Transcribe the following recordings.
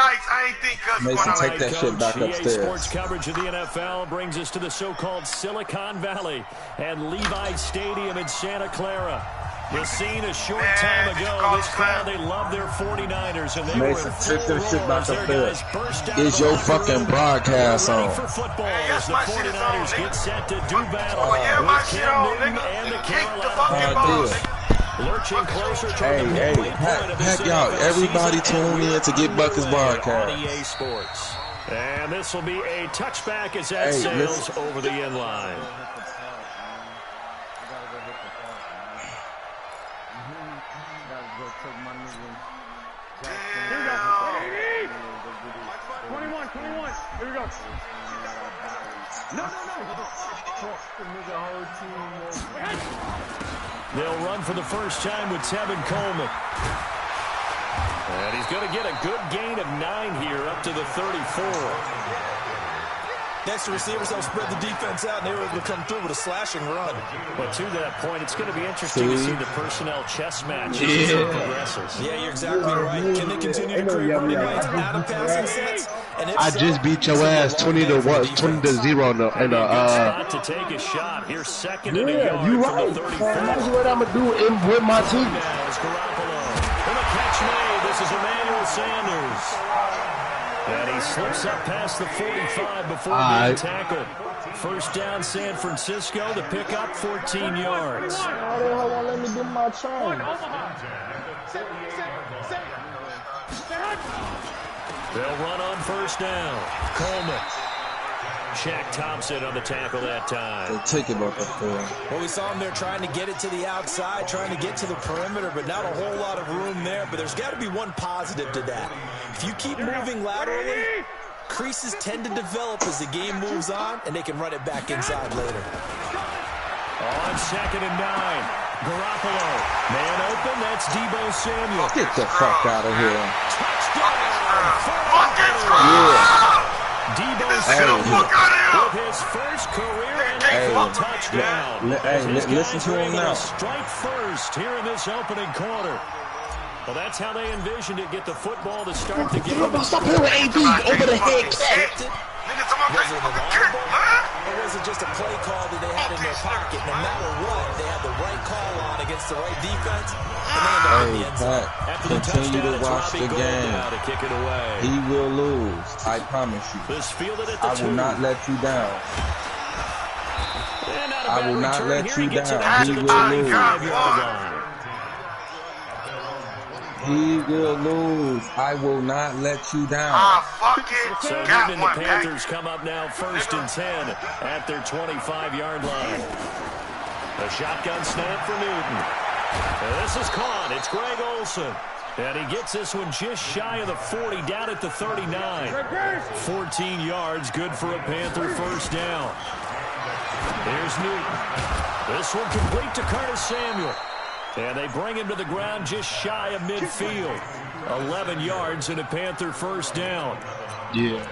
I ain't think Mason, take that shit back upstairs. Sports coverage of the NFL brings us to the so-called Silicon Valley and Levi Stadium in Santa Clara. The scene a short time ago, this crowd, they love their 49ers, and they Mason, were in take that shit back upstairs. Is your fucking broadcast on? For football as the 49ers get set to do battle with Cam Newton and the Carolina Panthers. Lurching closer to the pack y'all. Everybody tune in to Get Buckets Broadcast. On EA Sports. And this will be a touchback as that sails over the end line. Here we go. No. They'll run for the first time with Tevin Coleman. And he's going to get a good gain of 9 here up to the 34. Next to receivers, they'll spread the defense out, and they were able to come through with a slashing run. But to that point, it's going to be interesting to see the personnel chess match as it progresses. Yeah, you're exactly right. Can they continue to create running lanes out of passing sets? And if I just beat your ass 20-0 in the Not to take a shot. Here's second and a yard you from right. the 34. That's what I'm gonna do with my team. Now is Garoppolo. And the catch made. This is Emmanuel Sanders. And he slips up past the 45 before being tackled. First down, San Francisco. The pickup, 14 yards. Let me do my turn. They'll run on first down. Coleman. Shaq Thompson on the tackle that time. They take it up there. Well, we saw him there trying to get it to the outside, trying to get to the perimeter, but not a whole lot of room there. But there's got to be one positive to that. If you keep moving laterally, creases tend to develop as the game moves on, and they can run it back inside later. On second and 9. Garoppolo. Man open, that's Deebo Samuel. Get the fuck out of here. Touchdown. Yeah. Deebo Samuel with his first career NFL touchdown. Listen to him now. Strike first here in this opening quarter. Well, that's how they envisioned it. Get the football to start the game. Stop playing with AB over the head catch. Was it an audible, or was it just a play call that they had in their pocket? No matter what, they had the right call on against the right defense. Hey, Pat, continue to watch the game. To kick it away. He will lose. I promise you. This fielded at the I will not let you down. I will not let you down. He will lose. He will lose. I will not let you down. Fuck it. So Newton and the Panthers come up now first and 10 at their 25-yard line. A shotgun snap for Newton. And this is caught. It's Greg Olsen. And he gets this one just shy of the 40, down at the 39. 14 yards, good for a Panther first down. Here's Newton. This one complete to Curtis Samuel. And they bring him to the ground just shy of midfield. 11 yards and a Panther first down. Yeah.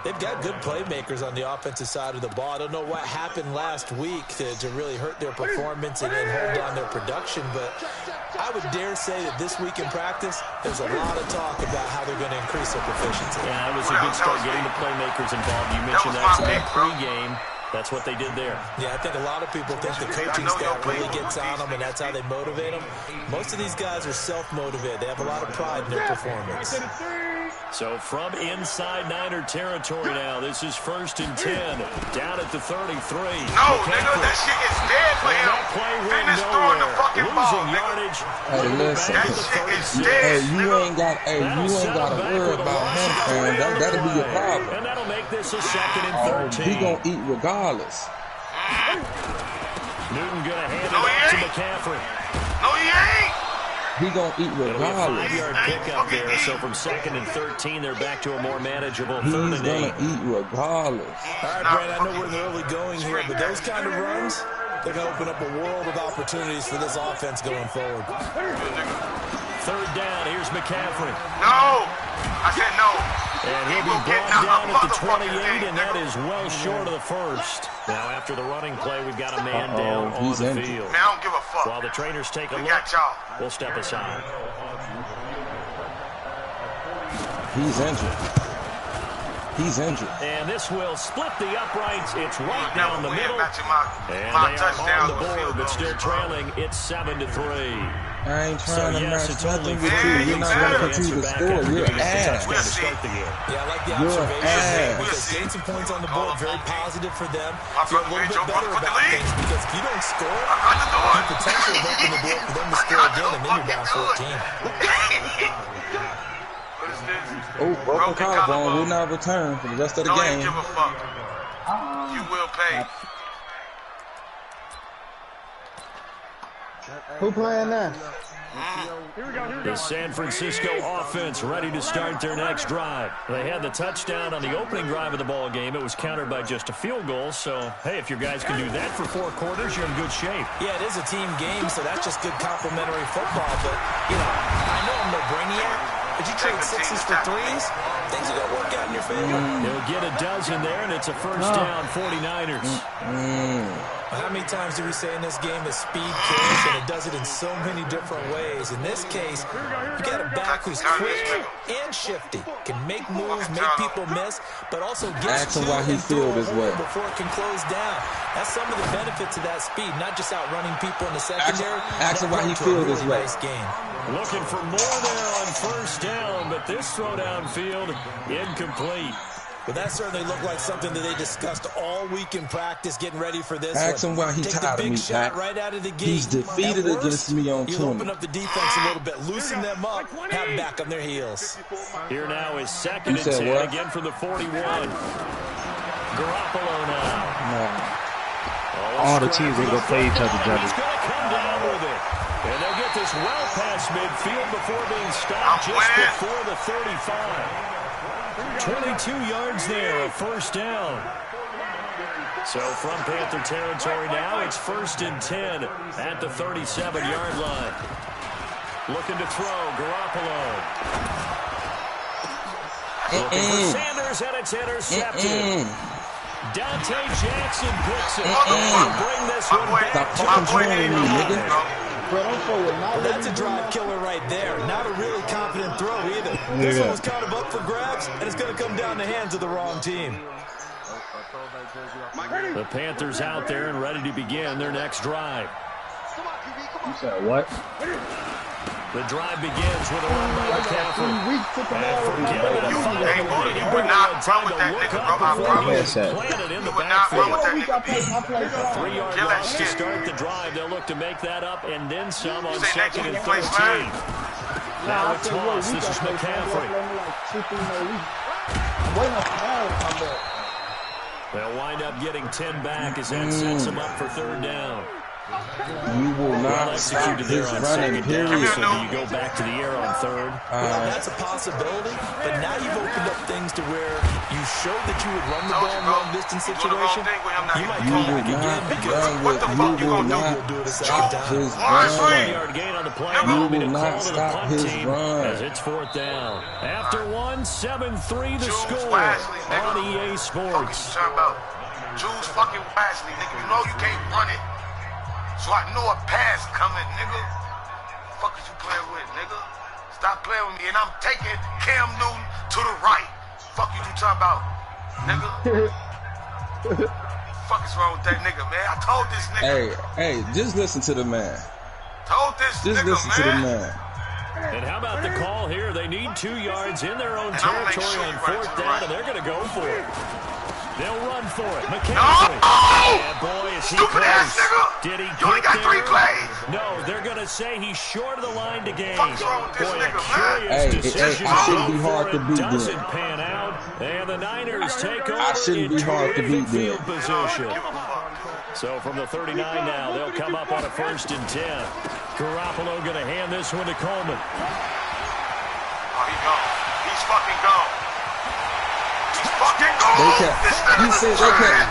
They've got good playmakers on the offensive side of the ball. I don't know what happened last week to really hurt their performance and then hold down their production, but I would dare say that this week in practice, there's a lot of talk about how they're going to increase their proficiency. Yeah, it was a good start getting the playmakers involved. You mentioned that in the pregame. That's what they did there. Yeah, I think a lot of people think the coaching staff really gets on them, and that's how they motivate them. Most of these guys are self-motivated. They have a lot of pride in their performance. So from inside Niner territory now, this is first and 10, down at the 33. No, nigga, that shit is dead for him. That play went Finish throwing the fucking ball, losing nigga. yardage. Hey, listen. That shit is dead, You ain't got to worry about him, fam. That'll be your problem. And that'll make this a second and 13. He gonna eat regardless. Newton gonna hand it off to McCaffrey. No, he ain't. He gonna eat regardless. 5-yard pickup there, so from second and 13, they're back to a more manageable He's third and gonna 8. eat regardless. All right, Brent, I know we're in the early going here, but those kind of runs, they're going to open up a world of opportunities for this offense going forward. Third down, here's McCaffrey. No. I said no. And he'll be brought down at the 28, and that is well short of the first. Now, after the running play, we've got a man down on the field. Man, I don't give a fuck. While the trainers take a look, we'll step aside. He's injured. He's injured. And this will split the uprights. It's right down the middle. My And they are on the board, field but goal. still trailing. It's 7-3. I ain't trying to yes, match it's only nothing with three. you. You're not going to continue to score. You're ass. To start the game. Yeah, I like the You're observation ass. there because getting some points on the board, very positive for them. Feel a little bit Joe better Buck for the about lead. things because if you don't score, I got the door. you potentially open the door for them to score again, and then you're down 14. What is this? Oh, broken collarbone will not return for the rest of the Don't game. even give a fuck. You will pay. Who playing that? The San Francisco offense ready to start their next drive. They had the touchdown on the opening drive of the ball game. It was countered by just a field goal. So, hey, if your guys can do that for 4 quarters, you're in good shape. Yeah, it is a team game, so that's just good complimentary football. But, you know, I know I'm no brainiac, but you trade 6s for 3s, things are going to work out in your favor. They'll get a dozen there, and it's a first down, 49ers. How many times do we say in this game that speed kills, and it does it in so many different ways? In this case, you got a back who's quick and shifty, can make moves, make people miss, but also gets Ask him why he feel this way before it can close down. That's some of the benefits of that speed, not just outrunning people in the secondary. Ask him why he feel this way. Nice game. Looking for more there on first down, but this throw downfield incomplete. But that certainly looked like something that they discussed all week in practice, getting ready for this. Ask him why he Take tired the of big me, shot Pat. right out of the gate. He's defeated At worst, against me on you 20. open up the defense a little bit, loosen them up, have them back on their heels. Here now is second You and said 10 what? again from the 41. Garoppolo now. All the teams ain't gonna play each other, Johnny. He's going to come down with it. And they'll get this well past midfield before being stopped just before the 35. 22 yards there, a first down. So from Panther territory now, it's first and 10 at the 37-yard line. Looking to throw, Garoppolo. Looking for Sanders, and it's intercepted. Dante Jackson picks it. Bring this one back. Stop fucking playing with me, nigga. Well, that's a drive killer right there. Not a really confident throw either. This one was kind of up for grabs, and it's going to come down the hands of the wrong team. The Panthers out there and ready to begin their next drive. You said what? The drive begins with a run by McCaffrey. And forget about You fighting ain't away. you He would really not had run time with to that look nigga, up bro. I before he promise. was planted in You the would not run with backfield. that nigga. A 3-yard Kill that loss to shit. start the drive. They'll look to make that up and then some on You say second that and you play 13. slide? Now a toss. This is McCaffrey. They'll wind up getting 10 back as that sets them up for third down. You will not stop his running, period. So do you go back to the air on third? Well, that's a possibility, but now you've opened up things to where you showed that you would run the ball in long-distance situation. You might come back again because You will not do it a second stop time. his run. 7-yard gain on the play. You Moving will to not call to the stop punt his team run. as it's fourth down. After 7-3 the Choose score wisely, nigga. on EA Fuck Sports. you talking about? Choose fucking wisely, nigga. You know you can't run it. So I know a pass coming, nigga. Fuck is you playing with, nigga? Stop playing with me. And I'm taking Cam Newton to the right. Fuck you talking about, nigga? Fuck is wrong with that nigga, man? I told this nigga. Hey, just listen to the man. Told this Just nigga, listen to the man. And how about the call here? They need 2 yards in their own And I'm gonna make territory sure on you run fourth to the down, right. and they're going to go for it. They'll run for it. McCaffrey. No! Yeah, boy, is he Stupid ass close. nigga! Did he You only get got 3 there? plays! No, they're going to say he's short of the line to gain. Fuck's wrong with this Boy, nigga, a man? curious Hey, decision. I shouldn't to be go hard for to it. beat Doesn't them. pan out, and the Niners take over I shouldn't be in hard to beat terrific them. field position. So from the 39 now, they'll come up on a first and 10. Garoppolo going to hand this one to Coleman. Oh, he gone. He's fucking gone. He's fucking gone. They can't. You said they can't.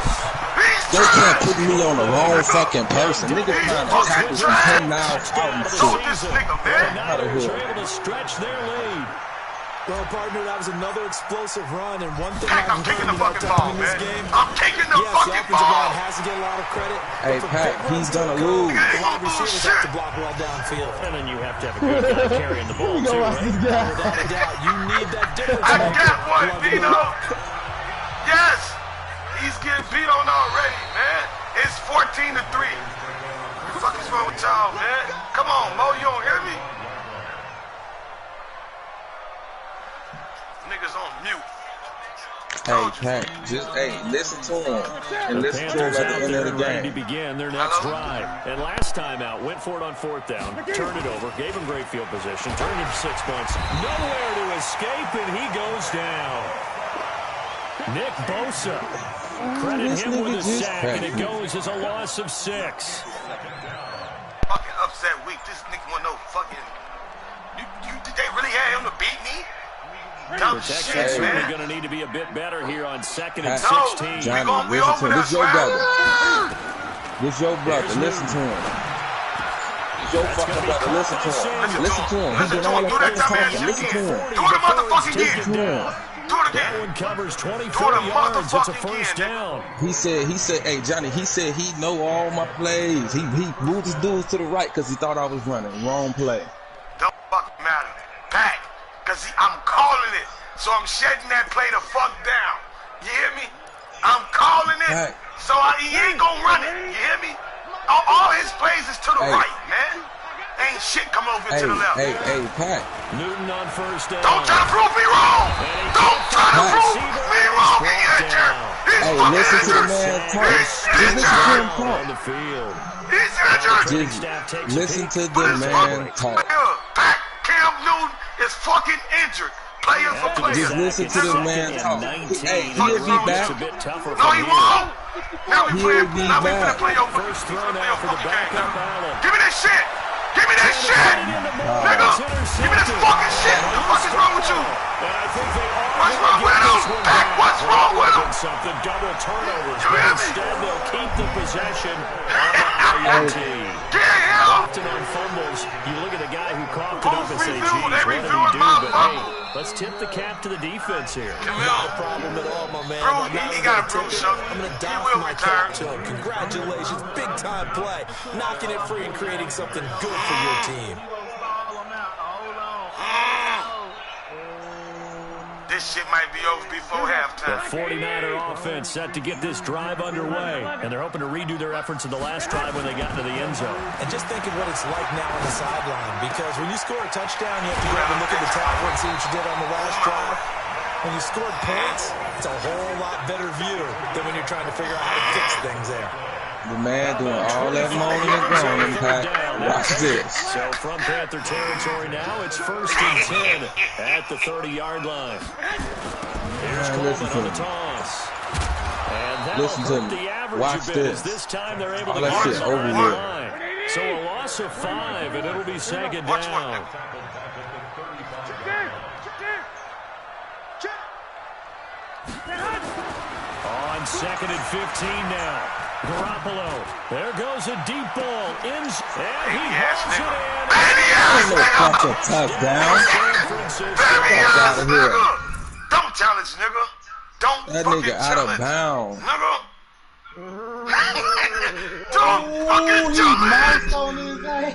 They can't put me on the wrong fucking person. Nigga trying to tackle some 10 miles out and Told shit. this nigga, The man. Out of Niners here. are able to stretch their lead. Well, partner, that was another explosive run, and one thing Pat, I'm kicking the fucking ball, in this man. game. I'm kicking the fucking the offensive line ball. has to get a lot of credit. Hey, Pat, he's gonna lose. The wide receivers have to block well downfield. And then you have to have a good guy carrying the ball, too, right? Without a doubt, you need that difference I maker. got one, Vito. Yes. He's getting beat on already, man. It's 14-3. What the fuck is wrong with y'all, man? Come on, Mo, you don't hear me? Niggas on mute. Hey, Pat, just listen to him and listen to him at the end of the Ready to game. begin their next drive. And last time out, went for it on 4th down, turned it over, gave him great field position, turned it 6 points. Nowhere to escape, and he goes down. Nick Bosa. Credit This him nigga with a just sack, and it goes as a loss of 6. Fucking upset week. This nigga want no fucking. Did they really have him to beat me? Dumb Protection's shit, certainly man. going to need to be a bit better here on 2nd and No, 16. Johnny, we listen to him. over This your that, brother. This your brother. Listen to him. This your fucking brother. Listen to him. Listen to him. He Listen did to all him. the Do that fucking dumbass talking. shit Listen to again. him. Do it a motherfucking Take again. it down. Do it That again. one covers 24 Do it a yards. It's a motherfucking first again, down. He said, hey, Johnny, he know all my plays. He moved his dudes to the right because he thought I was running. Wrong play. Don't fucking matter. Pat, because I'm calling it. So I'm shutting that play the fuck down. You hear me? I'm calling it. Pat. So he ain't gonna run it. You hear me? All his plays is to the Hey. right, man. Ain't shit come over to the left. Hey, Pat. Newton on first down. Don't try to prove me wrong. Don't try to prove me wrong. He injured. He's Hey, fucking listen to the injured. man talk. He's Just listen to injured. him talk. On the field. He's injured. Just listen to But the it's man fucking talk. player. Pat, Cam Newton is fucking injured. Player for player. Just listen to the man talk. Hey, he'll be back. It's a bit tougher No, from he here. won't. Now we He'll play. be Now we back. finna play over. First throw now for the backup Allen. Give me that shit. Give me that shit. Nigga, give me this fucking shit. What the fuck is wrong with you? And I think they are What's gonna wrong get with this him? one Pat, back. what's wrong with him? Something double turnovers, You but hear me? instead they'll keep the possession on the INT. Get him. Often on fumbles, you look at the guy who coughed it up and say, geez, what They did he do? reviewing my But fumble. hey, let's tip the cap to the defense here. Come Not a here. problem at all, my man. Bro, I'm not he even got gonna a bruise, take it. Chuck. I'm going to He doff will my return. cap to him. Congratulations. Big time play. Knocking it free and creating something good for your team. This shit might be over before The halftime. 49er offense set to get this drive underway, and they're hoping to redo their efforts in the last drive when they got into the end zone. And just think of what it's like now on the sideline, because when you score a touchdown, you have to go up and look at the tablet and see what you did on the last drive. When you scored points, it's a whole lot better view than when you're trying to figure out how to fix things there. The man doing all that moaning and groaning, Pat. Watch this. So from Panther territory now, it's 1st and 10 at the 30-yard line. Here's Man, listen Coleman to on the me. toss. And that'll Listen to hurt me. the average Watch a bit, this. as this time they're able All to that get shit on over the with. line. So a loss of 5, and it'll be 2nd Watch down. one. On 2nd and 15 now. Garoppolo. There goes a deep ball. And he hauls it in. Ain't no fucking touchdown. San Francisco. Fuck out of here. Don't challenge, nigga. Don't That fucking nigga out of challenge. bounds. Nigga. Don't fucking challenge. on his ass.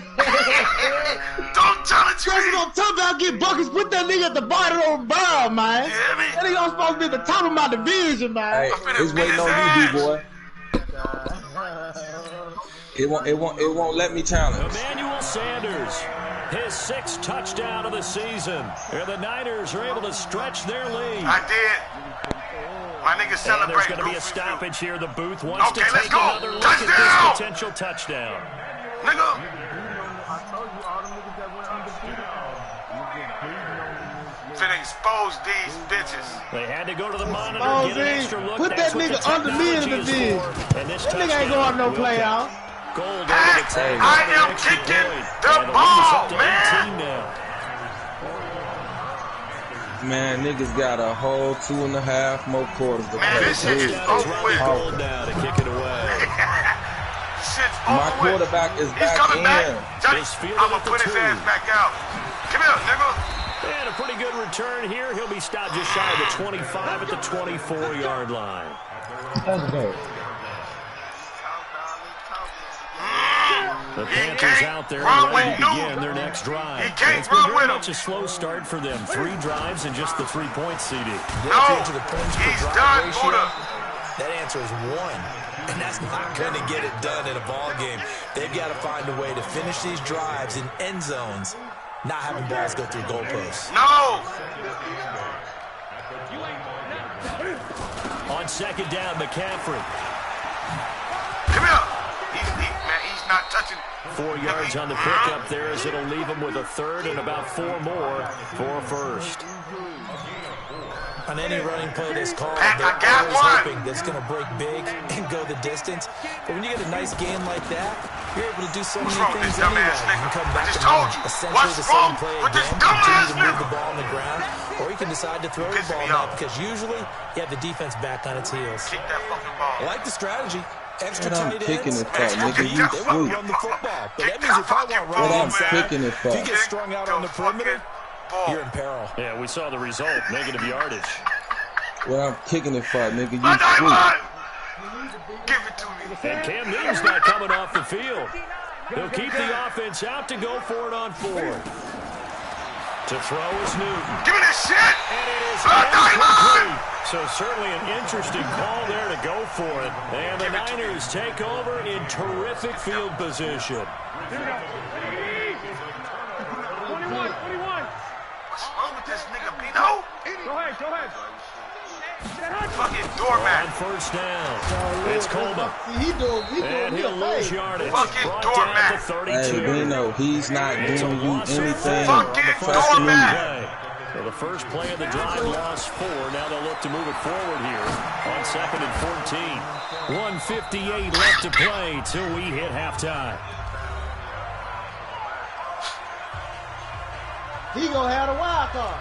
Don't challenge That's what me. I'm talking about. Get buckets. Put that nigga at the bottom of the barrel, man. You hear me? That nigga I'm supposed to be at the top of my division, man. Hey, it's waiting on you, D-boy. It won't let me challenge. Emmanuel Sanders, his 6th touchdown of the season. And the Niners are able to stretch their lead. I did. My nigga And there's celebrate. going to be a goofy stoppage here. The booth wants Okay, to let's take go. another look Touchdown. at this potential touchdown. dude. Nigga. Finna expose these bitches. They had to go to the monitor, Oh, get an see, extra look. put That's that what the nigga under me in the technology is dish. for. And this That nigga ain't touchdown going no will play count. out. Gold over the Pat, tag. I for am extra kicking point. the And the lead is ball, up to man. 18 now. Man, niggas got a whole 2.5 more quarters to Man, play. this shit is Please. over with. Gold now to kick it away. Shit's My over with. quarterback is He's back coming back. in. Johnny, Just feel it I'm gonna at the put his 2. ass back out. Come here, nigga. And a pretty good return here. He'll be stopped just shy of the 25 at the 24-yard line. The Panthers out there ready to begin their next drive. It's been very much a slow start for them. 3 drives and just the 3-point CD. No, he's done, Buddha. That answer is 1. And that's not going to get it done in a ball game. They've got to find a way to finish these drives in end zones, not having balls go through goalposts. No! On second down, McCaffrey. Come here. He's not touching. 4 yards on the pickup there as it'll leave him with a third and about 4 more for a first. On any running play that's called, I they're got always one. hoping that's going to break big and go the distance. But when you get a nice game like that, you're able to do so many What's wrong with things this anyway. dumbass You can nigga? come I back just and told run you. essentially What's the wrong same play with this again, dumbass continue to move nigga? the ball on the ground, or you can decide to throw the Pissing ball me now off. because usually you have the defense back on its heels. Kick that fucking ball. I like the strategy. Extra What I'm tight kicking ends. it for, nigga. They You want to sweet. run the football, but that Kick means that if I want fucking run ball, What I'm inside, kicking it if for. you get strung out on the perimeter, you're in peril. Yeah, we saw the result, negative yardage. What I'm kicking it for, nigga. You My sweet. diamond! Give it to me. And Cam Newton's not coming off the field. He'll keep the offense out to go for it on 4th. To throw is Newton. Give me this shit! And it is My diamond! incomplete. So certainly an interesting call there to go for it. And the Niners take over in terrific field position. 21. What's wrong with this nigga, Pino? Go ahead. Fucking On doormat. first down, it's Coleman. He doing And me he'll a lose favor. yardage. Fucking Brought doormat. down to 32. Hey, Bino, he's not It's a doing you loss of anything. 4 on the Fucking first doormat. play. So the first play of the drive lost 4. Now they'll look to move it forward here on 2nd and 14. 1:58 left to play till we hit halftime. He gonna have a wild card.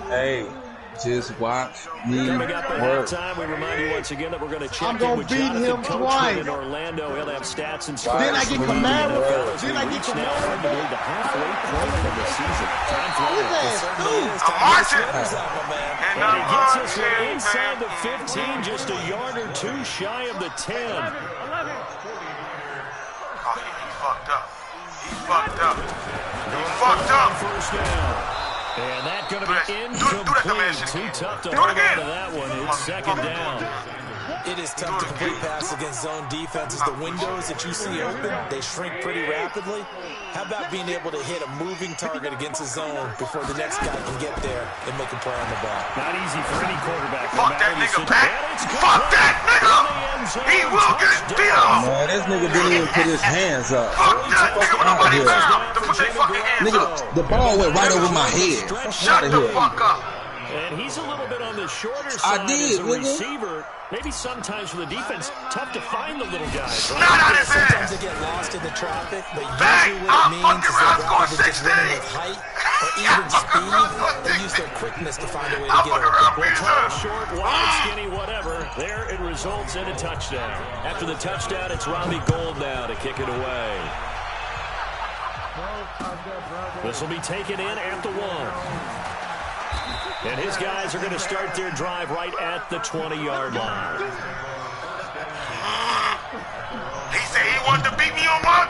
Hey, just watch me Coming up at work. halftime, we remind you once again that we're going to check I'm in gonna with beat Jonathan him Coachman twice. in Orlando. He'll have stats and Then I scores. get commanded. Fellas, Then we I get reach now commanded. arguably the halfway point of the season. Time flies. I'm marching. And he gets us from inside the 15, just a yard or 2 shy of the 10. Oh, he fucked up. He fucked up. He fucked up. First down. And that's going to be Do that incomplete. shit Too again. tough to Do it hold on again. to that one. It's second down. It is tough to complete pass against zone defenses. The windows that you see open, they shrink pretty rapidly. How about being able to hit a moving target against a zone before the next guy can get there and make a play on the ball? Not easy for any quarterback. no Fuck matter that the nigga situation. back. And it's good Fuck play. that nigga. In the end zone, He will get his beat touchdown. off. Man, this nigga didn't even put his hands up. Fuck that nigga when nobody here. found to put their fucking hands Nigga, up. the ball went right over my head. Fuck Shut out of the here. fuck up. And he's a little bit on the shorter I side did, as a nigga. receiver. Maybe sometimes for the defense, tough to find the little guys. Snot out his Sometimes ass. they get lost in the traffic, but Bang! usually what I'm it means is fucking around, that rather score than just running 60. with height or even speed, they use their quickness to find a way to I'm get fucking open. around, Well, tall, Pizza. short, wide, skinny, whatever. There it results in a touchdown. After the touchdown, it's Robbie Gould now to kick it away. This will be taken in at the 1. And his guys are going to start their drive right at the 20-yard line. He said he wanted to beat me on what?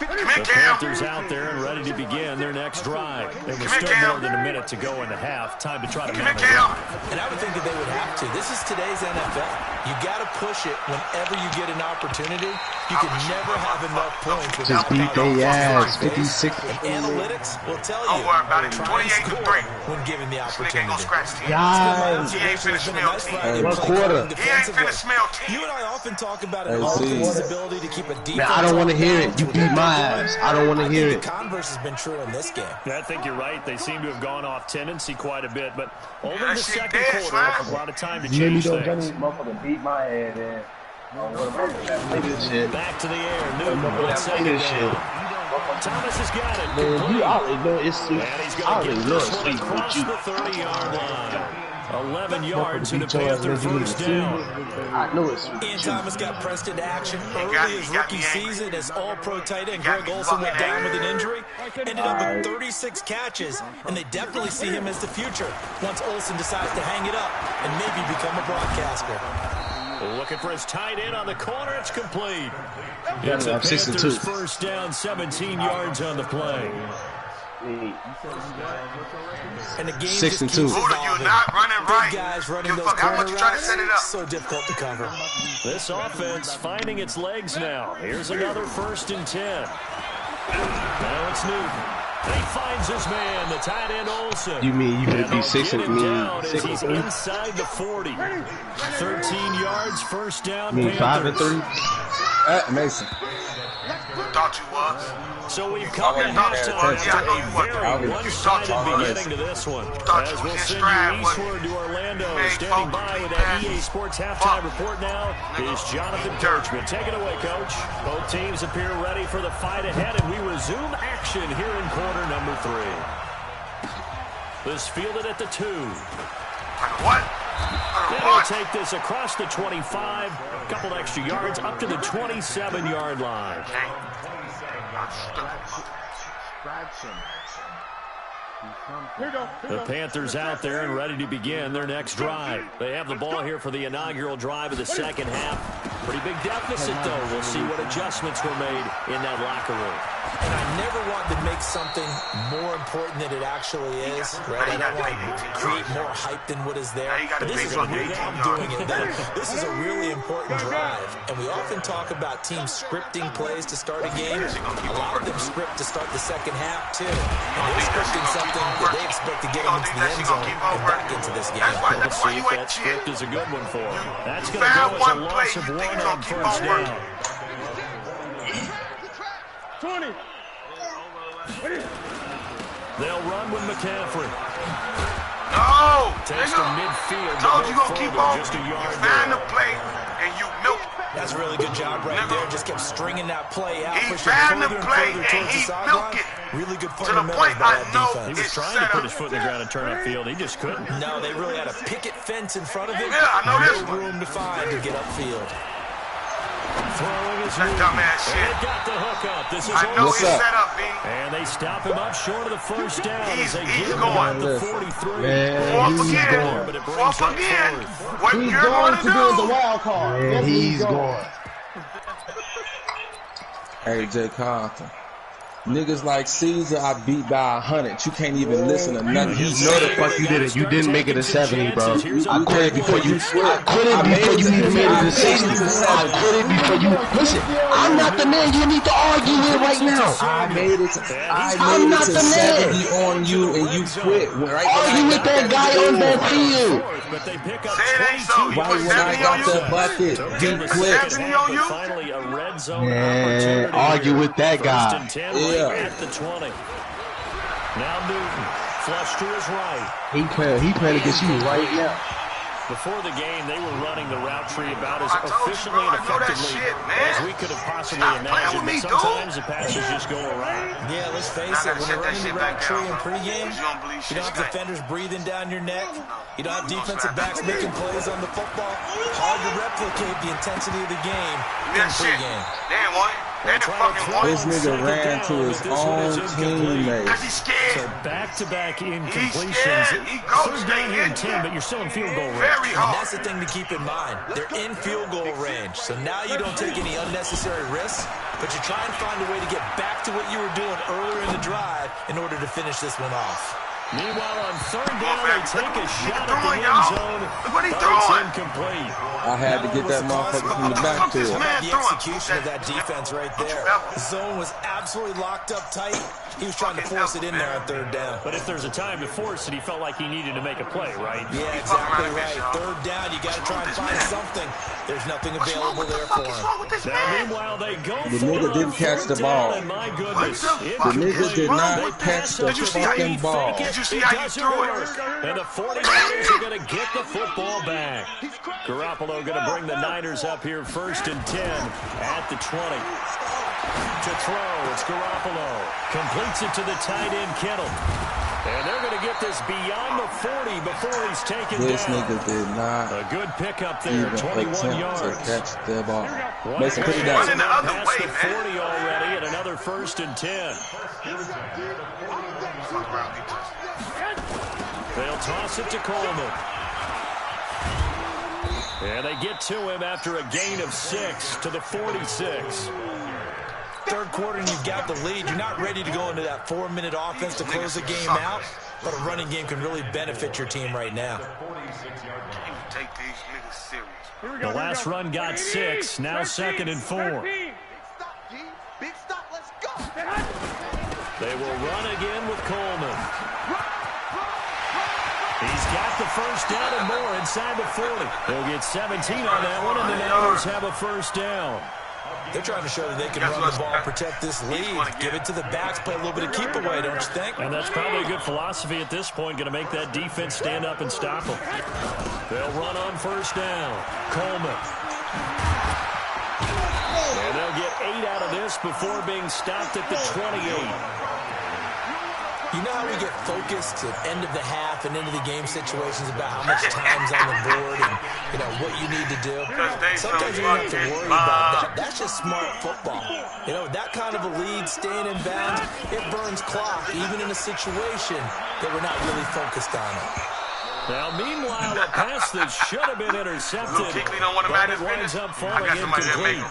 Come here, The Cam. Panthers out there and ready to begin their next drive. There was Come here, still Cam. more than a minute to go in the half. Time to try to Come here, mount it up. Cam. And I would think that they would have to. This is today's NFL. You got to push it whenever you get an opportunity. You can never have enough points without Just beat their ass, space. 56. And analytics will tell you. Don't worry about it. Try and 28 to score 3. when given the This nigga ain't gonna opportunity. scratch team. Guys, He ain't finna smell team. One quarter. He ain't finna smell team. You and I often talk about an Hey, see. offense's ability to keep a defense. Man, I don't want to on hear it. balance You with beat a my good ass. I don't want to I hear think it. the converse has been true in this game. I think you're right. They seem to have gone off tendency quite a bit, but over that the shit second dead, quarter, Slam. a lot of time to You hear me change though, things. Johnny? Motherfucker beat my ass in. Shit. Back to the air. Newton on That second nigga down. shit. Thomas has got it. Man, Complete. you already know it's And he's I going to already get know this it's one sweet with across you. the 30-yard line. 11 yards and a Panther first down. I know it's Ian Thomas got pressed into action early his rookie season as all-pro tight end Greg Olsen went down with an injury. Ended up with 36 catches, and they definitely see him as the future once Olsen decides to hang it up and maybe become a broadcaster. Looking for his tight end on the corner. It's complete. It's a Panthers first down, 17 yards on the play. And the game 6 and 2. Who are you not running right? Big guys running those How much you trying to set it up? so difficult to cover. This offense finding its legs now. Here's another 1st and 10. Now it's Newton. And he finds his man, the tight end Olsen. You mean you could be 6 and down as 6 he's and 3? inside the 40. 13 yards, first down. You mean 5 and 3? Mason. Thought you was. So we've come to halftime after a very one-sided beginning to this one. As we'll send you eastward to Orlando. Standing by with that EA Sports halftime report now is Jonathan Coachman. Take it away, Coach. Both teams appear ready for the fight ahead, and we resume action here in quarter number 3. This fielded at the 2. What? They'll take this across the 25, a couple extra yards up to the 27-yard line. The Panthers out there and ready to begin their next drive. They have the ball here for the inaugural drive of the second half. Pretty big deficit, though. We'll see what adjustments were made in that locker room. And I never want to make something more important than it actually is, right? I don't want to create more hype than what is there. But this is a really, I'm doing it. This is a really important drive. And we often talk about teams scripting plays to start a game. A lot of them script to start the second half, too. And they're scripting something that they expect to get them into the end zone and back into this game. Let's see if that script is a good one for them. That's going to go as a loss of 1 on first down. 20. They'll run with McCaffrey. No! Takes to midfield. Told you gonna keep on. Just a yard You find the play and you milk it. That's a really good job right there. Just kept stringing that play out. He Pushing found the further and play further and towards he the milked sideline. it. Really good To the fundamentals point by I that know defense. He was trying to put his foot in the ground and turn upfield. He just couldn't. No, they really had a picket fence in front of him. Yeah, I know this No one. room to find to get upfield. Throwing his That dumbass and shit. they got the hook up. This is I know Olsen. it's set up, B. And they stop him up short of the first down He's as they get him going. about the 43. Fourth he's again. going. But it brings Fourth up again. fourth. What He's you're going going to to do the do? wild card. Yeah, That's what he's going. Hey, Jay Carlton. Niggas like Caesar, I beat by 100. You can't even listen to nothing. You know the fuck you didn't. You didn't make it a 70, bro. I quit it before you. I quit it before you even made it a 60. I quit it before you. Listen, I'm not the man you need to argue with right now. I made it I'm not to the man. 70 on you, and you quit. Right Argue with that guy on that field. But they pick up Say it ain't so. You put when I 70 on got you? the bucket, he quit. 70 on you? Finally, a red zone Man, opportunity. argue with that First guy. and 10 Yeah. right at the 20. Now Newton, flush to his right. He playing against you right now. Before the game, they were running the route tree about as I told you, efficiently bro, and I know that effectively shit, man. as we could have possibly Stop playing imagined. with me, But sometimes the passes just go awry. Yeah, let's face I it. gotta When shut you're that running the shit route back tree down, in bro. pregame, You don't believe you shit don't have stank. defenders breathing down your neck. You don't have defensive backs making plays on the football. Hard to replicate the intensity of the game in That shit. pregame. They ain't won. They didn't fucking won. This nigga ran to his own teammates. Because he's So scared. back-to-back He's incompletions. scared. He goes Third down here in 10, but you're still in field goal range. very And hard. that's the thing to keep in mind. They're in field goal range. So now you don't take any unnecessary risks, but you try and find a way to get back to what you were doing earlier in the drive in order to finish this one off. Meanwhile, on third down, they take a shot at the throwing, end y'all. zone, Look what he's but it's throwing. incomplete. I had to get that motherfucker from the backfield. Man, The throwing. execution of that defense right there. Zone was absolutely locked up tight. He was trying to force it in there on third down. But if there's a time to force it, he felt like he needed to make a play, right? Yeah, exactly right. Third down, you got to try and find something. There's nothing available there for him. Now, meanwhile, they go The for nigga it didn't on catch the third ball. down, and my goodness, What the it fuck? The nigga did not They catch pass the it to fucking Fake ball. it. Did you see It how you doesn't threw it? work. And the 49ers are going to get the football back. Garoppolo going to bring the Niners up here first and 10 at the 20. To throw, it's Garoppolo. Completes it to the tight end, Kittle. And they're going to get this beyond the 40 before he's taken This down. nigga did not A good pickup there, even 21 attempt yards. to catch the ball. Well, Mason, put it down. Running the other past way, the man. 40 already, and another 1st and 10. Fuck around, get touched. They'll toss it to Coleman. And they get to him after a gain of 6 to the 46. Third quarter and you've got the lead. You're not ready to go into that 4-minute offense to close the game out, but a running game can really benefit your team right now. You take these niggas serious. The last run got 6, now 2nd and 4. Big stop, let's go. They will run again with Coleman. He's got the first down and more inside the 40. They'll get 17 on that one, and the Niners have a first down. They're trying to show that they can run the ball, protect this lead, give it to the backs, play a little bit of keep away, don't you think? And that's probably a good philosophy at this point, going to make that defense stand up and stop them. They'll run on first down. Coleman. And they'll get 8 out of this before being stopped at the 28. You know how we get focused at end of the half and into the game situations about how much time's on the board and, you know, what you need to do? Sometimes you don't have to worry about that. That's just smart football. You know, that kind of a lead, staying in bounds, it burns clock, even in a situation that we're not really focused on it. Now, meanwhile, a pass that should have been intercepted, but it winds up falling incomplete.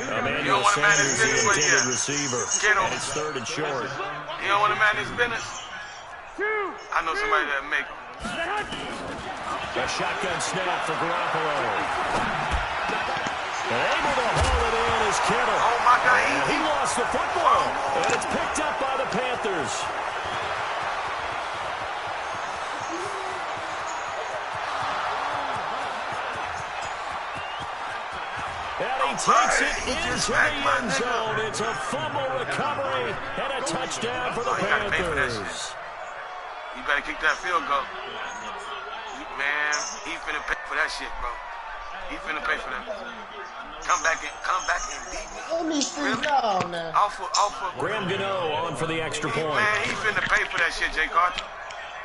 Emmanuel Sanders, the intended receiver, and it's 3rd and short. You don't want to man his business? I know somebody that make him. A shotgun snap for Garoppolo. And able to haul it in is Kittle. Oh, my God. And he lost the football. And it's picked up by the Panthers. And he takes it into the end zone. It's a fumble recovery and a touchdown for the Panthers. You better kick that field goal. Man, he finna pay for that shit, bro. He finna pay for that. Come back and beat me. Let me see y'all now. Off of. Graham Gano on for the extra point. Man, he finna pay for that shit, Jay Carter.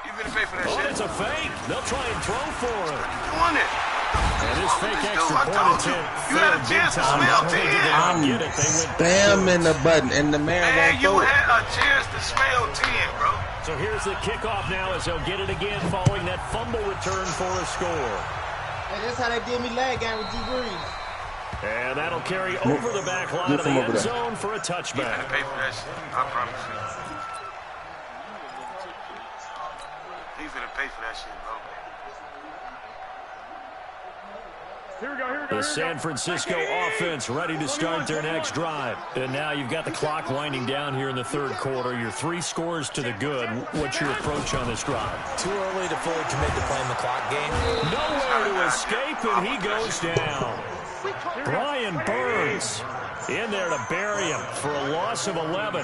You finna pay for that shit. Oh, it's a fake. They'll try and throw for him. Doing it. And his fake extra point attempt. You had a chance to smell 10. I'm spamming the button, and the man Man, won't you throw it. had a chance to smell 10, bro. So here's the kickoff now as they'll get it again following that fumble return for a score. Hey, that's how they did me last game with Drew Brees. And that'll carry over the back line of the end zone for a touchback. He's gonna pay for that shit. I promise you. He's gonna pay for that shit, bro. The San Francisco offense ready to start their next drive. And now you've got the clock winding down here in the 3rd quarter. Your 3 scores to the good. What's your approach on this drive? Too early to fully commit to playing the clock game. Nowhere to escape, and he goes down. Brian Burns in there to bury him for a loss of 11.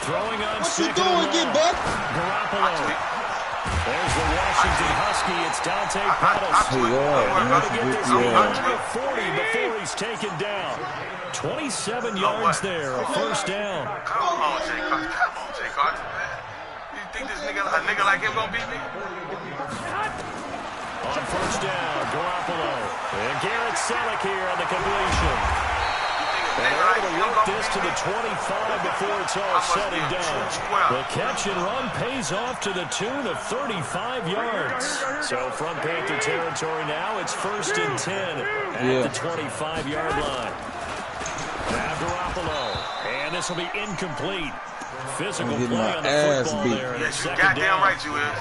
Throwing on What you doing, get buck? Garoppolo. There's the Washington Husky. It's Dante Pettis. Yeah. 40 before he's taken down. 27 yards there, a first down. Come on, Jay Carter. Come on, Jay Carter, man. You think a nigga like him gonna beat me? On first down, Garoppolo. And Garrett Selleck here on the completion. And they're able to work this to the 25 before it's all said and done. The catch and run pays off to the tune of 35 yards. So from Panther territory now, it's 1st and 10 at the 25-yard line. Now Garoppolo. And this will be incomplete. Physical play on the football there. Yes, you goddamn right you is.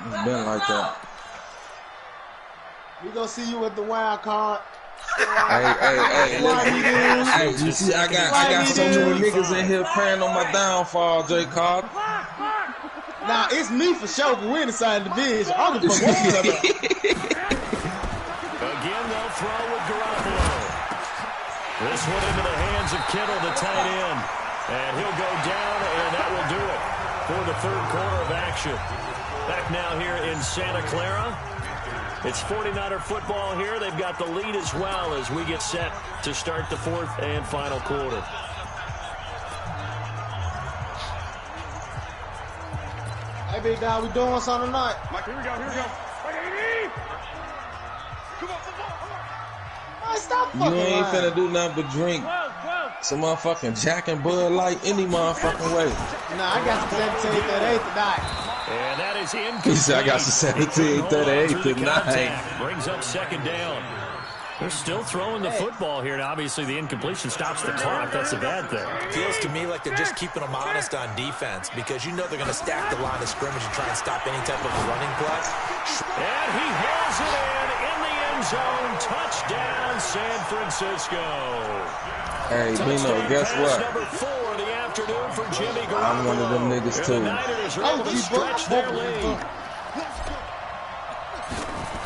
It's been like that. We gonna see you at the wild card. Hey, you see, I got so many niggas in here praying on my downfall, Jay Carter. Now, it's me for sure, but we're inside the division. I'm the fuck up. Again, they'll throw with Garoppolo. This one into the hands of Kittle, the tight end. And he'll go down, and that will do it for the 3rd quarter of action. Back now here in Santa Clara. It's 49er football here. They've got the lead as well as we get set to start the fourth and final quarter. Hey, big dog, we doing something tonight? Mike, here we go. Come on. Man, stop You fucking ain't lying. finna do nothing but drink 12. some motherfucking Jack and Bud Light any motherfucking way. Nah, I got some 1738 tonight. And that is incomplete. He said, I got some 1738 tonight. Brings up second down. They're still throwing the football here, and obviously the incompletion stops the clock. That's a bad thing. Feels to me like they're just keeping them honest on defense because you know they're going to stack the line of scrimmage and try and stop any type of running play. And he hauls it in the end zone. Touchdown, San Francisco. Hey, Bino, guess what? Number 4 of the afternoon for Jimmy Garoppolo. I'm one of them niggas too. And the Niners are able to stretch their lead.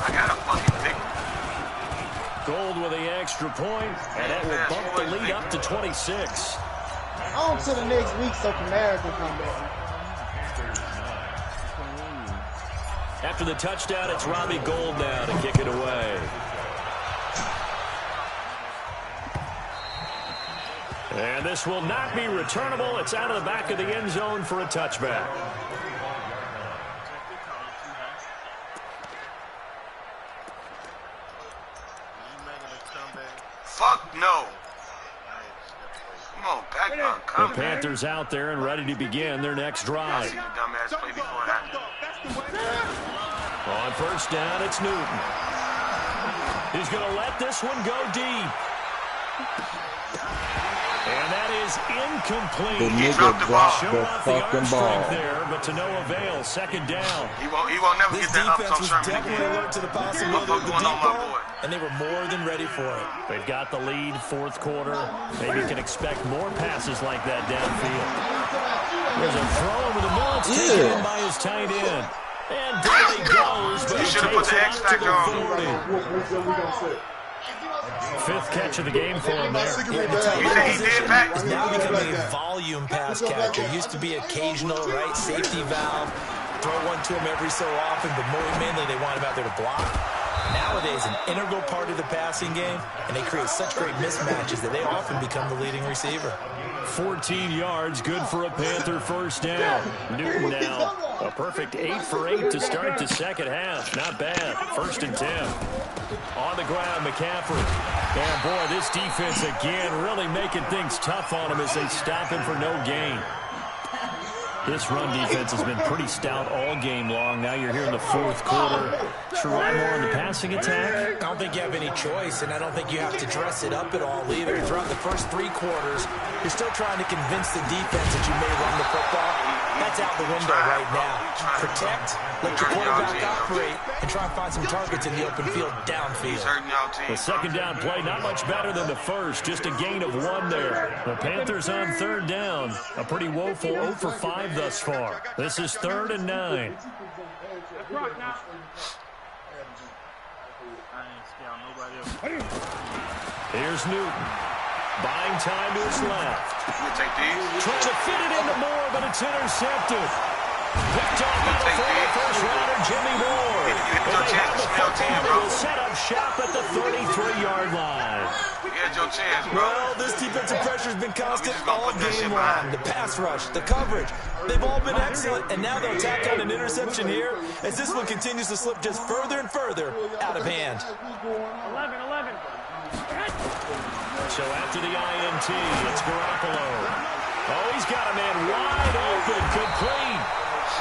I got a fucking dick. Gold with the extra point, and that will bump the lead up to 26. On to the next week so Kamara can come back. After the touchdown, it's Robbie Gould now to kick it away. And this will not be returnable. It's out of the back of the end zone for a touchback. Fuck no. Come on, pack up. The Come Panthers out there and ready to begin their next I drive. see the dumbass play before it happened. On first down, it's Newton. He's going to let this one go deep. And that is incomplete. The nigga dropped Showing the off the fucking arm ball. strength there, but to no avail. Second down. He won't never This get that up defense on was Sherman definitely again. alert to the possibility of the Going on deep my ball, boy. and they were more than ready for it. They've got the lead, fourth quarter. Maybe you can expect more passes like that downfield. There's a throw over the middle. It's taken in by his tight end. And down he goes, but You he should have put takes the it X out to factor the on. 40. Fifth catch of the game for him there. You think he did, Pat? Is now becoming a volume pass catcher. Used to be occasional, right, safety valve. Throw one to him every so often, but more mainly they want him out there to block. Nowadays, an integral part of the passing game, and they create such great mismatches that they often become the leading receiver. 14 yards, good for a Panther first down. Newton now, a perfect 8 for 8 to start the second half. Not bad. First and 10. On the ground, McCaffrey. And boy, this defense again really making things tough on him as they stop him for no gain. This run defense has been pretty stout all game long. Now you're here in the fourth quarter. Should rely more on the passing attack. I don't think you have any choice, and I don't think you have to dress it up at all either. Throughout the first 3 quarters, you're still trying to convince the defense that you may run the football. That's out the window right now. Protect, let your quarterback operate, and try and find some targets in the open field downfield. The second down play, not much better than the first. Just a gain of 1 there. The Panthers on third down. A pretty woeful 0 for 5 thus far. This is 3rd and 9. Here's Newton. Buying time to his left. Trying to fit it into Moore, but it's intercepted. Picked off by the former first-rounder, Jimmy Moore. And they have the football. They will set up shop at the 33-yard line. Well, this defensive pressure has been constant all game long. The pass rush, the coverage, they've all been excellent, and now they'll tack on an interception here as this one continues to slip just further and further out of hand. 11. So after the INT, it's Garoppolo. Oh, he's got a man wide open, complete.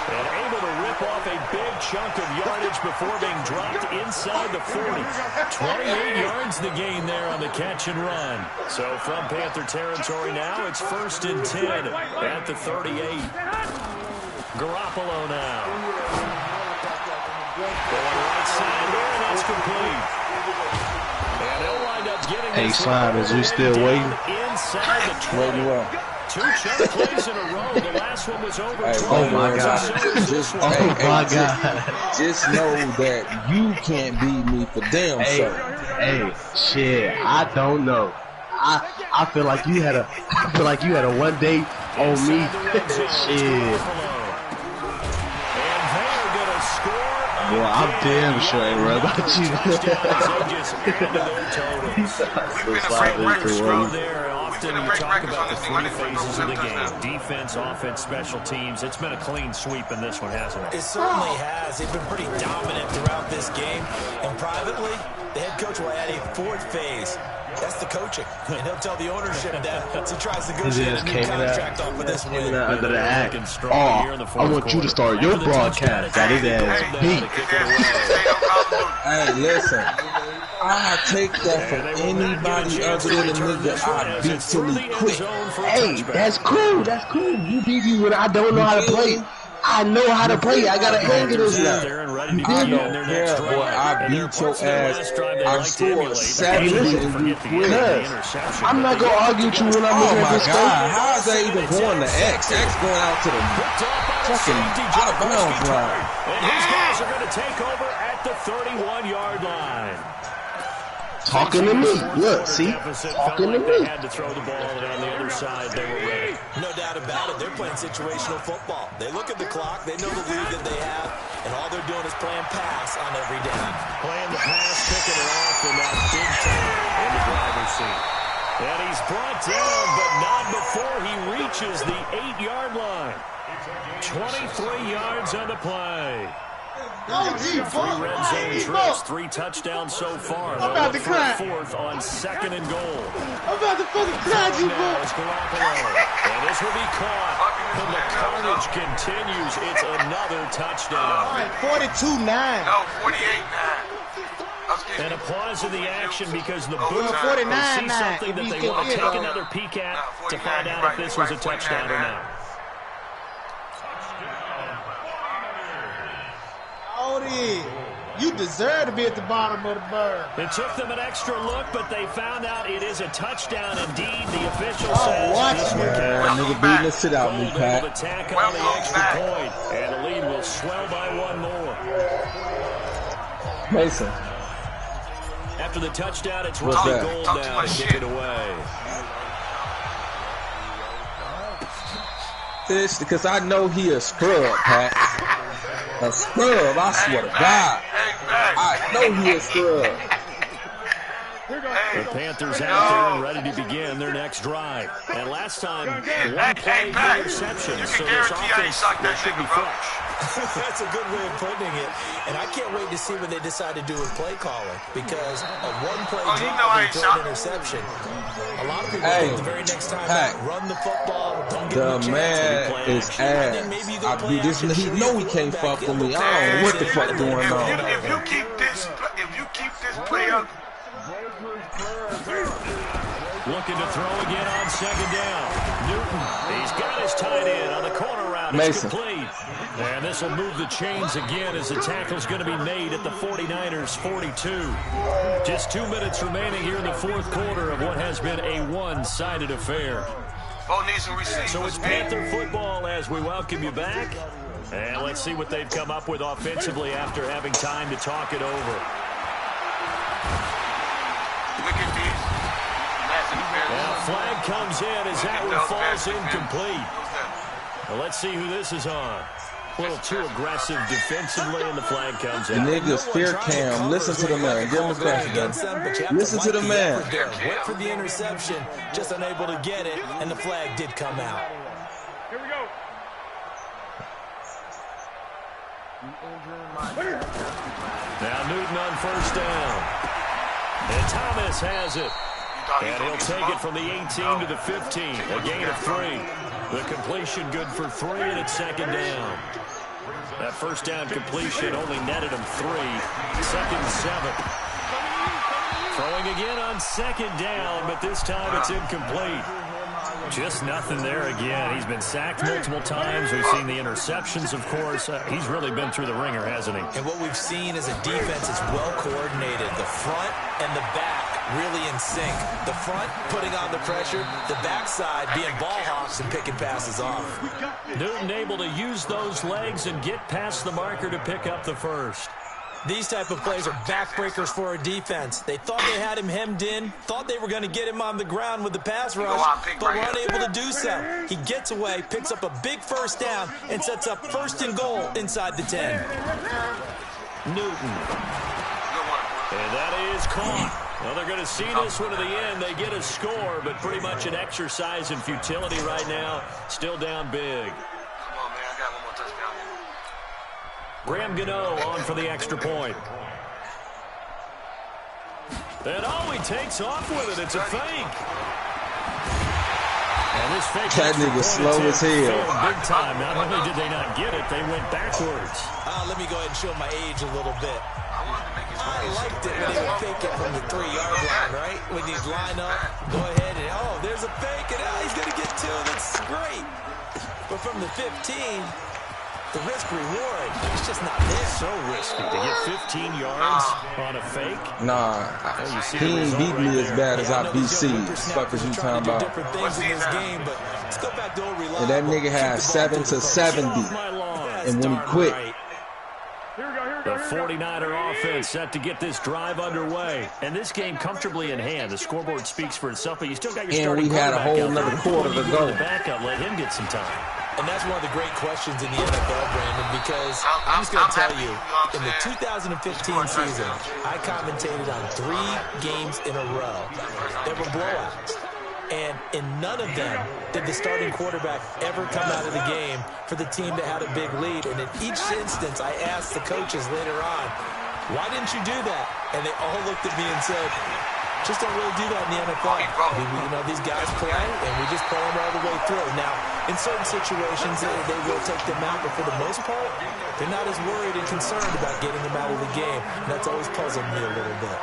And able to rip off a big chunk of yardage before being dropped inside the 40. 28 yards the gain there on the catch and run. So from Panther territory now, it's 1st and 10 at the 38. Garoppolo now. Going right side here, and that's complete. And they'll wind up getting Hey, Slime, is we still waiting? Inside the 20. 2 chunk plays in a row. The last one was over. Hey, Oh my God. Just, Oh my God. Just know that you can't beat me for damn sure. Hey, shit, I don't know. I feel like you had a one day on me. Shit. And they're going to score Well, I'm damn sure ain't right about you. Often you talk about the three phases of the game: defense, offense, special teams. It's been a clean sweep in this one, hasn't it? It certainly has. They've been pretty dominant throughout this game. And privately, the head coach will add a fourth phase. That's the coaching. And he'll tell the ownership that as he tries to negotiate a new contract off of this win. Under the act. I want you to start your broadcast. That is ass beat. Hey, listen. I take that from anybody other than a nigga I beat till he quit. Hey, that's cool. That's cool. You beat me when I don't know how to play. I know how to play. I got to hang it this now. I don't care, boy. I beat your ass. I scored 70 and you quit. I'm not going to argue with you when I'm looking at this game. How is that even going to X? X going out to the fucking out of bounds line. And his guys are going to take over at the 31-yard line. Talking to me. Look, see? Talking to me. They had to throw the ball, and on the other side, they were ready. No doubt about it. They're playing situational football. They look at the clock. They know the lead that they have, and all they're doing is playing pass on every down. Playing the pass, picking it off, and that big time in the driver's seat. And he's brought down, but not before he reaches the 8-yard line. 23 yards on the play. OG, 3 red zone trips, 3 touchdowns so far. I'm about to cry. 4th on 2nd and goal. I'm about to fucking cry, G, bro. And this will be caught. And the carnage continues. It's another touchdown. All right, 42-9. No, 48-9. And a pause in the action because the Well, booth 49-9 will see something that if they you want to can take get another peek at to find out if this was a touchdown or not. You deserve to be at the bottom of the bird. It took them an extra look, but they found out it is a touchdown indeed. The official says this one counts. Nigga beating the shit out of me, Pat. Able to tack on the extra point, and the lead will swell by 1 more. Mason. After the touchdown, it's What's Robbie that? Gold now to kick it away. Fish, because I know he a scrub, Pat. A scrub, I swear to God. I know he a scrub. The Panthers out there and ready to begin their next drive. And last time, 1 play interception, so this offense should be fresh. That's a good way of putting it. And I can't wait to see what they decide to do with play calling, because a 1-play drive and throw an interception. A lot of people think the very next time out, run the football, don't give them a chance. The man is ass. He know he can't fuck with me. I don't know what the fuck going on. If you keep this play up. Looking to throw again on 2nd down. Newton, he's got his tight end on the corner route. It's complete. And this will move the chains again as the tackle's going to be made at the 49ers 42. Just 2 minutes remaining here in the 4th quarter of what has been a one-sided affair. So it's Panther football as we welcome you back. And let's see what they've come up with offensively after having time to talk it over. Now, flag comes in as that one falls incomplete. Well, let's see who this is on. A little too aggressive defensively, and the flag comes in. The niggas fear Cam. Listen to the man. Give him a question. Listen to the man. Went for the interception, just unable to get it, and the flag did come out. Here we go. Now Newton on 1st down. And Thomas has it. And he'll take it from the 18 to the 15. A gain of 3. The completion good for 3, and it's 2nd down. That 1st down completion only netted him 3. 2nd and 7. Throwing again on 2nd down, but this time it's incomplete. Just nothing there again. He's been sacked multiple times. We've seen the interceptions, of course. He's really been through the ringer, hasn't he? And what we've seen is a defense that's well coordinated. The front and the back really in sync. The front putting on the pressure, the backside being ball hawks and picking passes off. Newton able to use those legs and get past the marker to pick up the 1st. These type of plays are backbreakers for a defense. They thought they had him hemmed in, thought they were going to get him on the ground with the pass rush, but were unable to do so. He gets away, picks up a big 1st down, and sets up 1st and goal inside the 10. Newton. And that is caught. Well, they're going to see this one to the end. They get a score, but pretty much an exercise in futility right now. Still down big. Come on, man. I got one more touchdown here. Graham Gano on for the extra point. And he takes off with it. It's a fake. And this fake that nigga slow as hell. Big time. Not only did they not get it, they went backwards. Let me go ahead and show my age a little bit. I liked it when he would fake it from the 3-yard line, right? When he'd line up, go ahead and, there's a fake, and he's going to get 2. That's great. But from the 15, the risk-reward, it's just not there. So risky to get 15 yards on a fake. Nah, he ain't beat me as bad as I beat C. What the fuck is you talking about? Different things in this game, but let's go back to and that nigga had 7 to 70. And when he quit. The 49er offense set to get this drive underway. And this game comfortably in hand. The scoreboard speaks for itself, but you still got your starting quarterback out there. And we had a whole another quarter to go. Backup, let him get some time. And that's one of the great questions in the NFL, Brandon, because I'm just going to tell you, in the 2015 season, I commentated on 3 games in a row. They were blowouts. And in none of them did the starting quarterback ever come out of the game for the team that had a big lead. And in each instance, I asked the coaches later on, why didn't you do that? And they all looked at me and said, just don't really do that in the NFL. These guys play, and we just play them all the way through. Now, in certain situations, they will take them out, but for the most part, they're not as worried and concerned about getting them out of the game. And that's always puzzled me a little bit.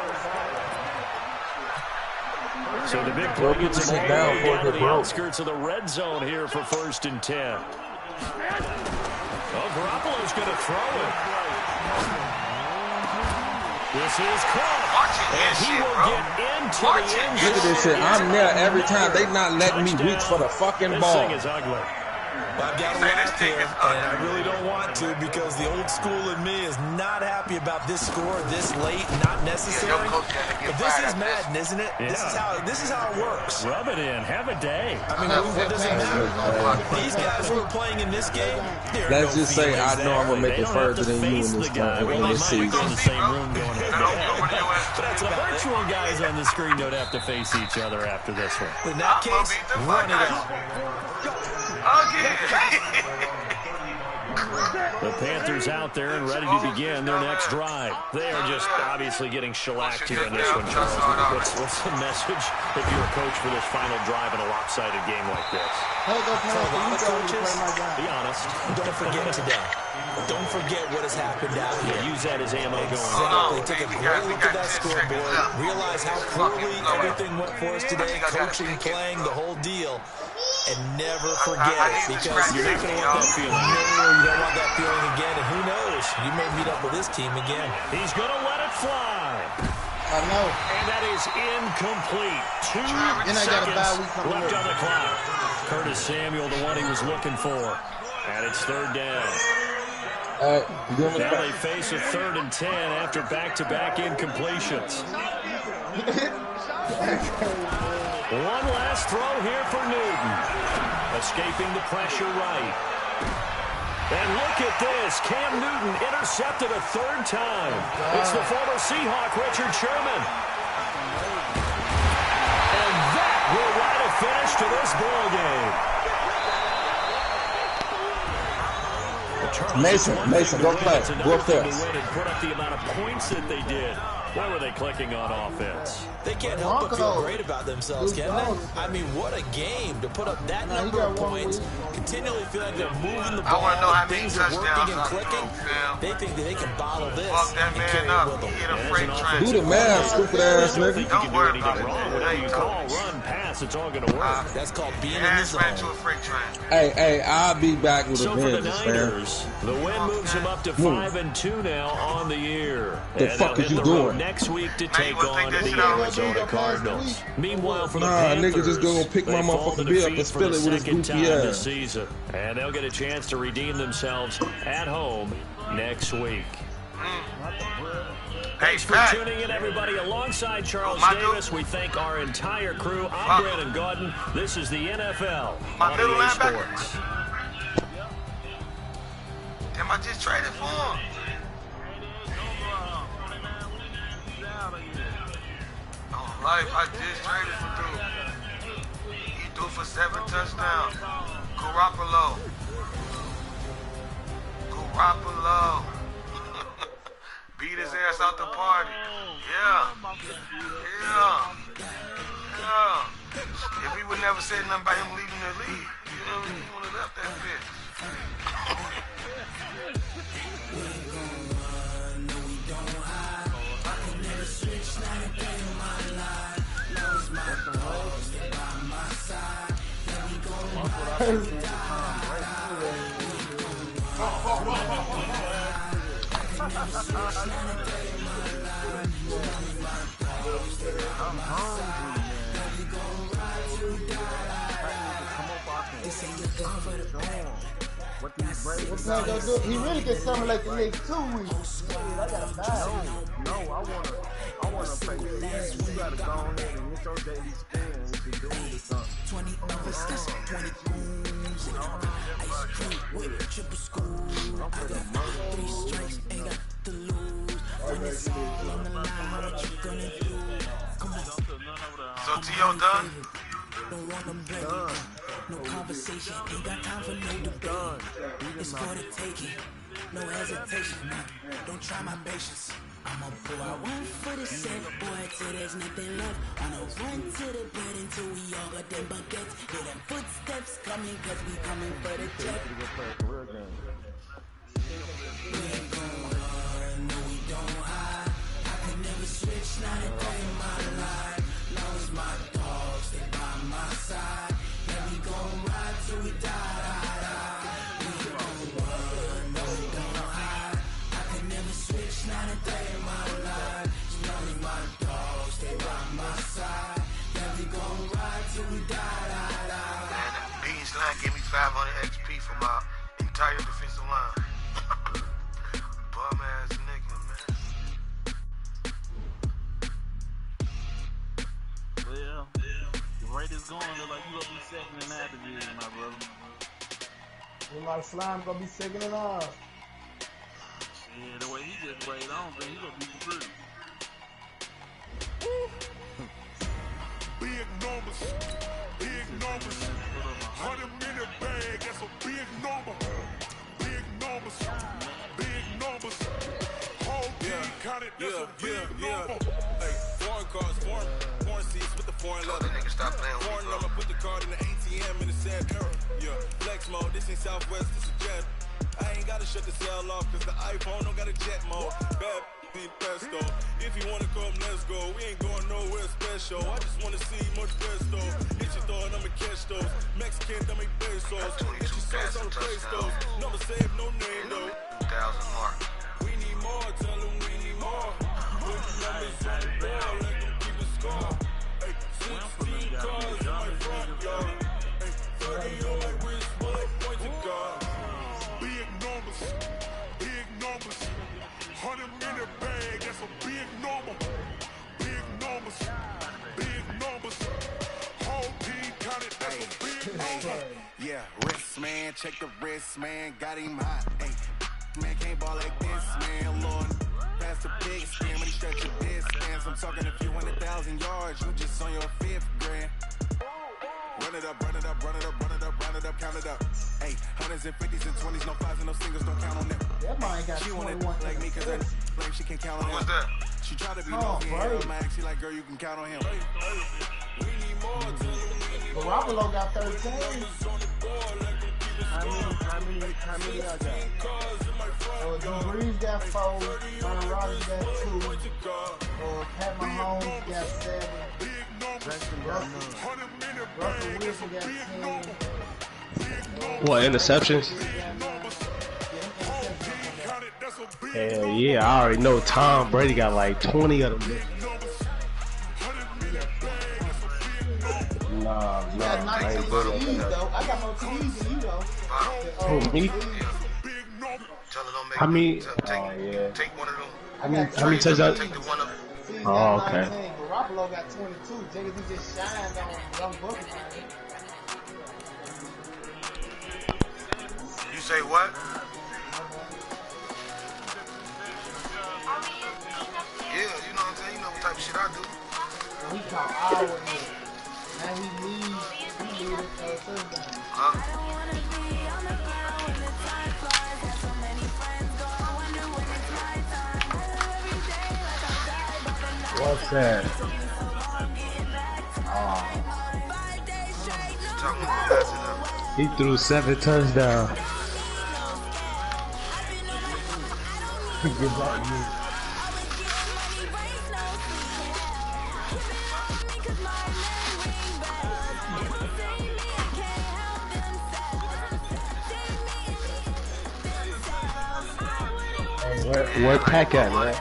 So the big play gets him all down to the outskirts of the red zone here for 1st and 10. Garoppolo's going to throw it. This is caught. And he will get into the end zone. Look at this shit. I'm there every time. They not letting me reach for the fucking ball. This thing is ugly. Well, I've got to laugh here, and I really don't want to because the old school in me is not happy about this score this late, not necessary. But this is Madden, isn't it? Yeah. This is how it works. Rub it in. Have a day. I mean, what does it matter? These guys who are playing in this game, let's just say I know I'm going to make it further than you in this season. In the same room going But the virtual guys on the screen don't have to face each other after this one. In that case, run it out. The Panthers out there and ready to begin their next drive. They are just obviously getting shellacked here in this one, Charles. What's the message if you're a coach for this final drive in a lopsided game like this? Be honest. Don't forget today. Don't forget what has happened out here. Use that as ammo going on. Take a great look at that scoreboard. Realize how poorly everything went for us today. Coaching, playing, the whole deal. And never forget it, because you're not going to want that feeling. No, you don't want that feeling again. And who knows? You may meet up with this team again. He's going to let it fly. I know. And that is incomplete. 2 seconds left on the clock. Curtis Samuel, the one he was looking for. And it's 3rd down. Now they face a 3rd and 10 after back-to-back incompletions. One last throw here for Newton. Escaping the pressure right. And look at this. Cam Newton intercepted a 3rd time. It's the former Seahawk, Richard Sherman. And that will write a finish to this ball game. Mason, go play. Go up there. Put up the amount of points that they did. Why were they clicking on offense? They can't help but feel great about themselves, can they? I mean, what a game to put up that number of points. Continually feel like they're moving the ball. Things are working and clicking. They think that they can bottle this and carry it with them. Do the math, stupid ass nigga. Don't worry about it. Whatever you call, run, pass, it's all going to work. That's called being in the zone. Hey, I'll be back with so a vengeance, for the Niners, the win moves them up to 5-2 now on the year. The fuck is you doing? Next week to take on the Arizona Cardinals. Meanwhile, for the Panthers, nigga just gonna pick my motherfucking bill up and spill it with his goofy ass. Season, and they'll get a chance to redeem themselves at home next week. Thanks for tuning in, everybody. Alongside Charles Davis, we thank our entire crew. I'm Brandon Gordon. This is the NFL on EA Sports. Damn, I just traded for him. Life, I just traded for dude. He threw for 7 touchdowns. Garoppolo. Beat his ass out the party. Yeah. If he would never said nothing about him leaving the league, you know, he would have left that bitch. What's that gonna do? He really can summon like the next 2 weeks. I gotta buy. No, I wanna pay. You gotta go ahead and hit your daily spin with the dude or something. 20 oversteps, 20 goons, ice cream with triple schools. I got 3 strikes, ain't got to lose. When it's all on the line, what you gonna do? Come on. So T.O. done? Don't want them bloody. No conversation, ain't got time for no debate. It's for the taking, no hesitation. Don't try my patience. I'ma pull out one for the set, boy, till there's nothing left. I'ma run to the bed until we all got them buckets. Hear them footsteps coming, cause we coming for the check. We ain't gon' run, no we don't hide. I can never switch, not a day in my life. Long as my dogs stay by my side. Yeah, we gon' ride till we die. We ain't gon' run, no we don't hide. I can never switch, not a day in my life. Long as my dogs stay by my side. Yeah, we gon' ride till we die. Man, the Beans line gave me 500 XP for my entire defensive line. Bum ass nigga, man. Well, the rate is going. Look like you gonna be second in that division, my brother. Look like Slime gonna be second in ours. Yeah, the way he just played, I don't think he gonna be through. Big numbers. 100 minute bag, that's a big number. Big numbers. Whole team counted, that's a big number. Hey, foreign cars, foreign seats with the foreign leather. Stop playing Foreign number, put the card in the ATM in the sad era. Yeah, flex mode, this ain't Southwest, this is jet. I ain't gotta shut the cell off, cause the iPhone don't got a jet mode. Bad beat pesto. If you wanna come, let's go. We ain't going nowhere special. I just wanna see much pesto. Hit your thought, I'ma catch those. Mexican, I make pesos. Hit your sauce on the place though. Number save, no name though. 1,000 mark. We need more, tell them we need more. Put the numbers on the board, let them keep the score. Hey, 16 cars in my front yard. Hey, 30 on my wrist, bullet point to God. Big numbers. 100 minute bag, that's a big number. Big numbers. Whole team counted, that's a big number. Yeah, wrist man, check the wrist man, got him hot. Hey, man can't ball like this, man. Lord, pass the big spin when he stretch your distance. I'm talking a few 100,000 yards, you just on your 5th grand. Run it up, count it up. Hey, 100s and 50s and 20s, no 5s and no singles, don't count on them. That mine got She 21 wanna like me cause that blame she can't count on him. What's that? She try to be Oh, nosy, right. I'm actually like, girl, you can count on him. We need more, Garoppolo got 13. How many I got? Drew Brees got 4. Aaron Rodgers got 2. Pat Mahomes got 7. Jackson got none. Russell Wilson got 10. What, interceptions? Hell yeah, I already know Tom Brady got like 20 of them. Nah, I got I ain't 19 good at TDs that. though. I got more TDs than you though. Who, me? Tell her don't make How many? Take one of them. How many touchdowns? Take the one of them. Oh, okay. Garoppolo got 22. Jiggy just shined on young buckets. You say what? Yeah, you know what I'm saying? You know what type of shit I do. He caught hour in. Now he leads touchdown. Huh? What's that? He threw 7 touchdowns. Get back me. Where Pack at, man?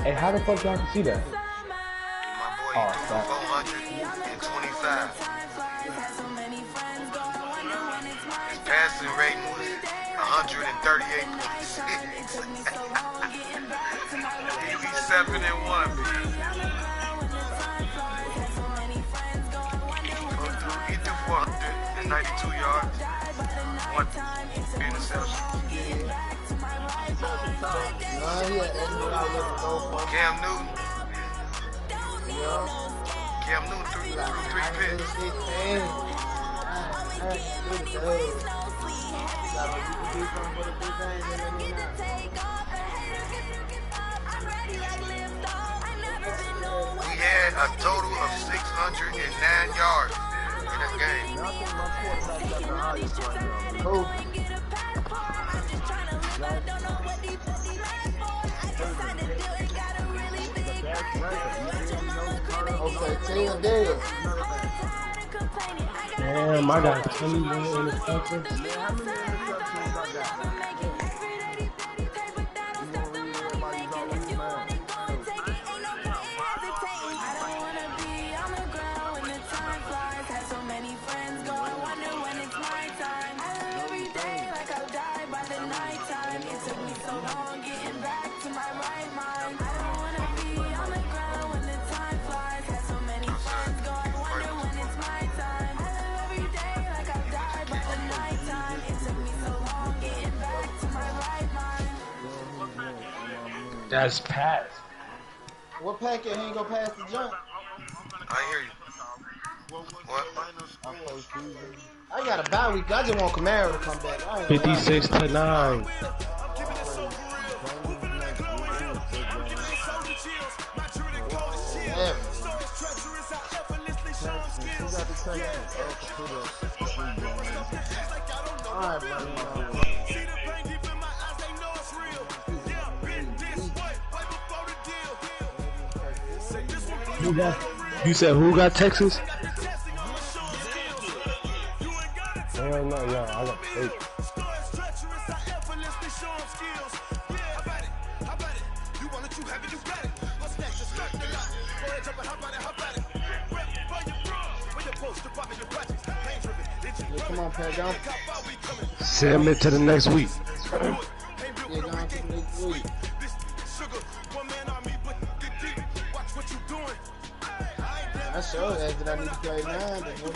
Hey, how the fuck y'all can see that? My boy, he threw 425. His passing rating was 138.6. He's 7-1, man. He threw 492 yards. 1 interception. Cam Newton. Cam Newton threw 3 picks. We had a total of 609 yards in that game. Damn, I got 21 interceptions. That's pass. What packet ain't gonna pass the jump? I hear you. What? I got a bye week. I just want Camaro to come back. 56-9. Alright, You said who got Texas? Hell no, yo, I got 8. Come on, Pat, down. Send it to the next week. Yeah, going to the next week. I sure that I need to play 9. I do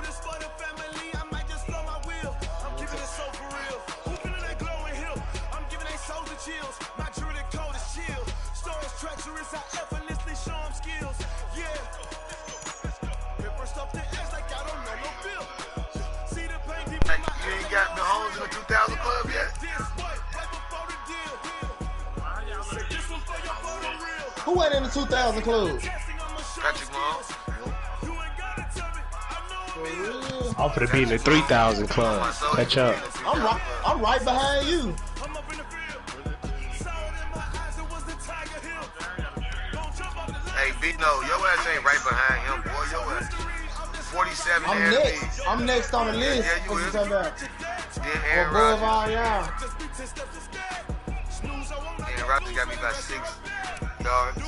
this for the family. I might just blow my wheel. I'm keeping it so for real. Hooping in that glowing hill. I'm giving they souls the chills. My druid code is chill. Stories treacherous. I effortlessly show them skills. Yeah. Ripper stuff the edge like I don't know no bill. See the pain deep in my You ain't got the homes in the 2000 club yet? Who went in the 2000 club? Patrick Mahomes. I'm finna be in the 3000 club. Catch up. I'm right behind you. Hey, Big No, your ass ain't right behind him, boy. Your ass 47 I'm next. I'm next on the list. Yeah, you what will. you talking about? Then Aaron Above Rodgers. all y'all. Aaron Rodgers got me about 6 yards.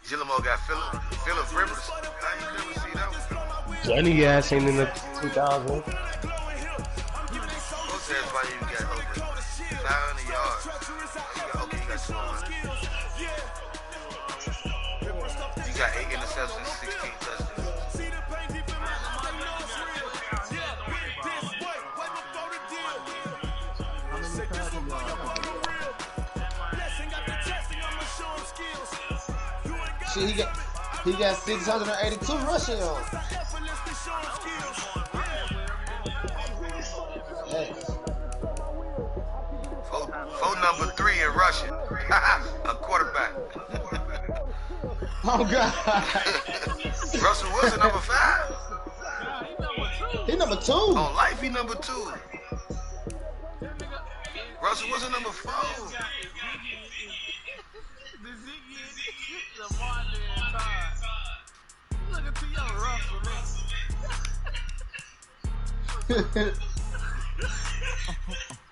Gillimo got Phillip Rivers. How you never see that one? Johnny ass ain't in the 2000. Who says why you got over 500 yards? Okay, you got 200. You got 8 interceptions, 16 touchdowns. Shit, he got 682 rushing yards. Phone number 3 in Russian. A quarterback. Oh God. Russell Wilson number 5. He number 2. On life, he number 2. Russell Wilson number 4.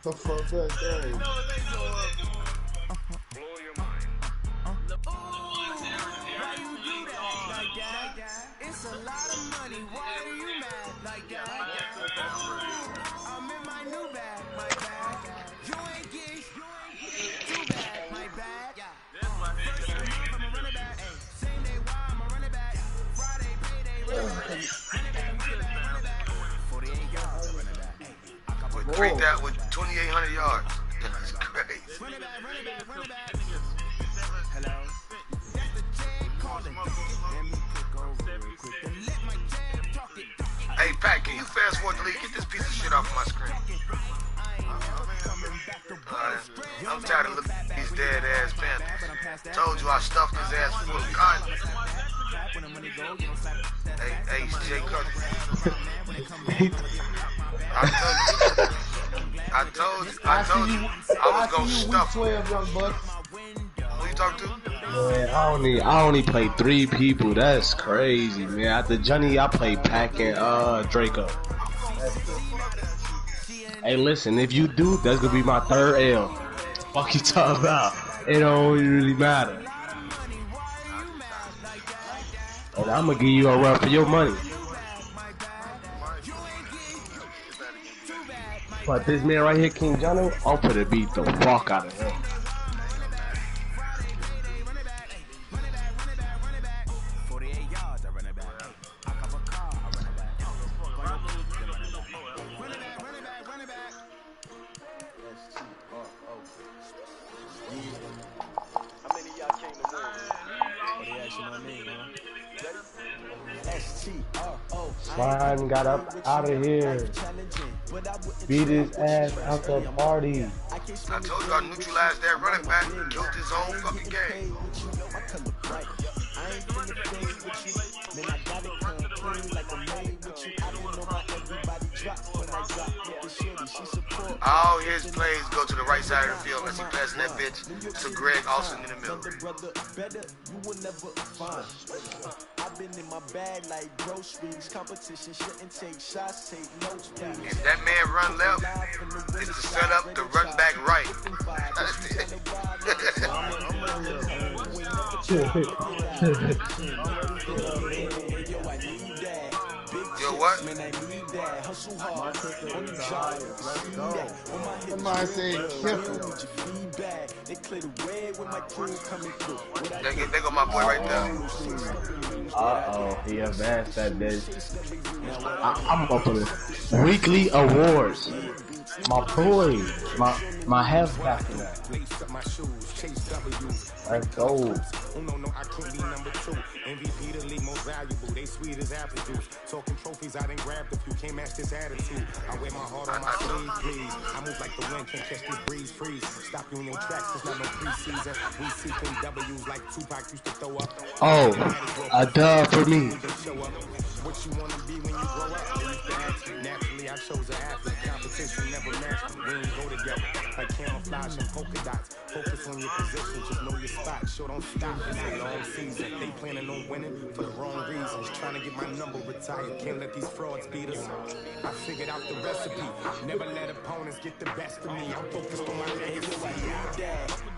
The fuck that game. It's a lot of money. Why are you mad like that? I'm in my new bag, my bag. You ain't get too bad, my bag. First of the month, I'ma run it back. Same day, why I'ma run it back. Friday, payday, run it back. Run it back, run it back, run it back. 48 yards, run it back. Treat that with 2,800 yards. That's crazy. Run it back, run it back, run it back. Hello? That's the J calling. Let me click over real quick and let my jam talk it. Hey, Pat, can you fast forward the league? Get this piece of shit off my screen. I'm tired of looking at these dead ass Panthers. Told you I stuffed his ass full of cotton. Hey, Jay Cutler. I told you I was gonna stuff him. 12, young buck. Who you talking to? Man, I only played 3 people. That's crazy, man. After Johnny, I played Pac and Draco. Hey, listen, if you do, that's gonna be my 3rd L. Fuck you talking about? It don't really matter. And I'm gonna give you a run for your money. But this man right here, King Johnny, I'm gonna beat the fuck out of him. Slime got up out of here. Beat his ass out the party. I told you I neutralized that running back and killed his own fucking game. All his plays go to the right side of the field unless he passing that bitch to Greg Olsen in the middle. I've been in my bag like groceries. Competition shouldn't take shots, take notes, please. If that man run left, it's to set up the run back right. Yo, what? Somebody said They go my boy right there. Uh-oh, he advanced that bitch. I'm up for this. Weekly awards. My boy, my half back in that. Let's go. I couldn't be number 2. MVP the league most valuable. They sweet as apple juice. Talking trophies, I done grabbed a few. Can't match this attitude. I wear my heart on my sleeve, please. I move like the wind, can't catch this breeze, freeze. Stop you in your tracks, it's not no preseason. We seeking W's like Tupac used to throw up. Oh, a dub for me. What you wanna be when you grow up? They used to ask me. Naturally, I chose an athlete. Competition never matched me. We ain't go together. Like camouflage and polka dots. Focus on your position, just know your spot. Sure, don't stop. It's a long season. They planning on winning for the wrong reasons. Trying to get my number retired. Can't let these frauds beat us. I figured out the recipe. Never let opponents get the best of me. I'm focused on my legacy.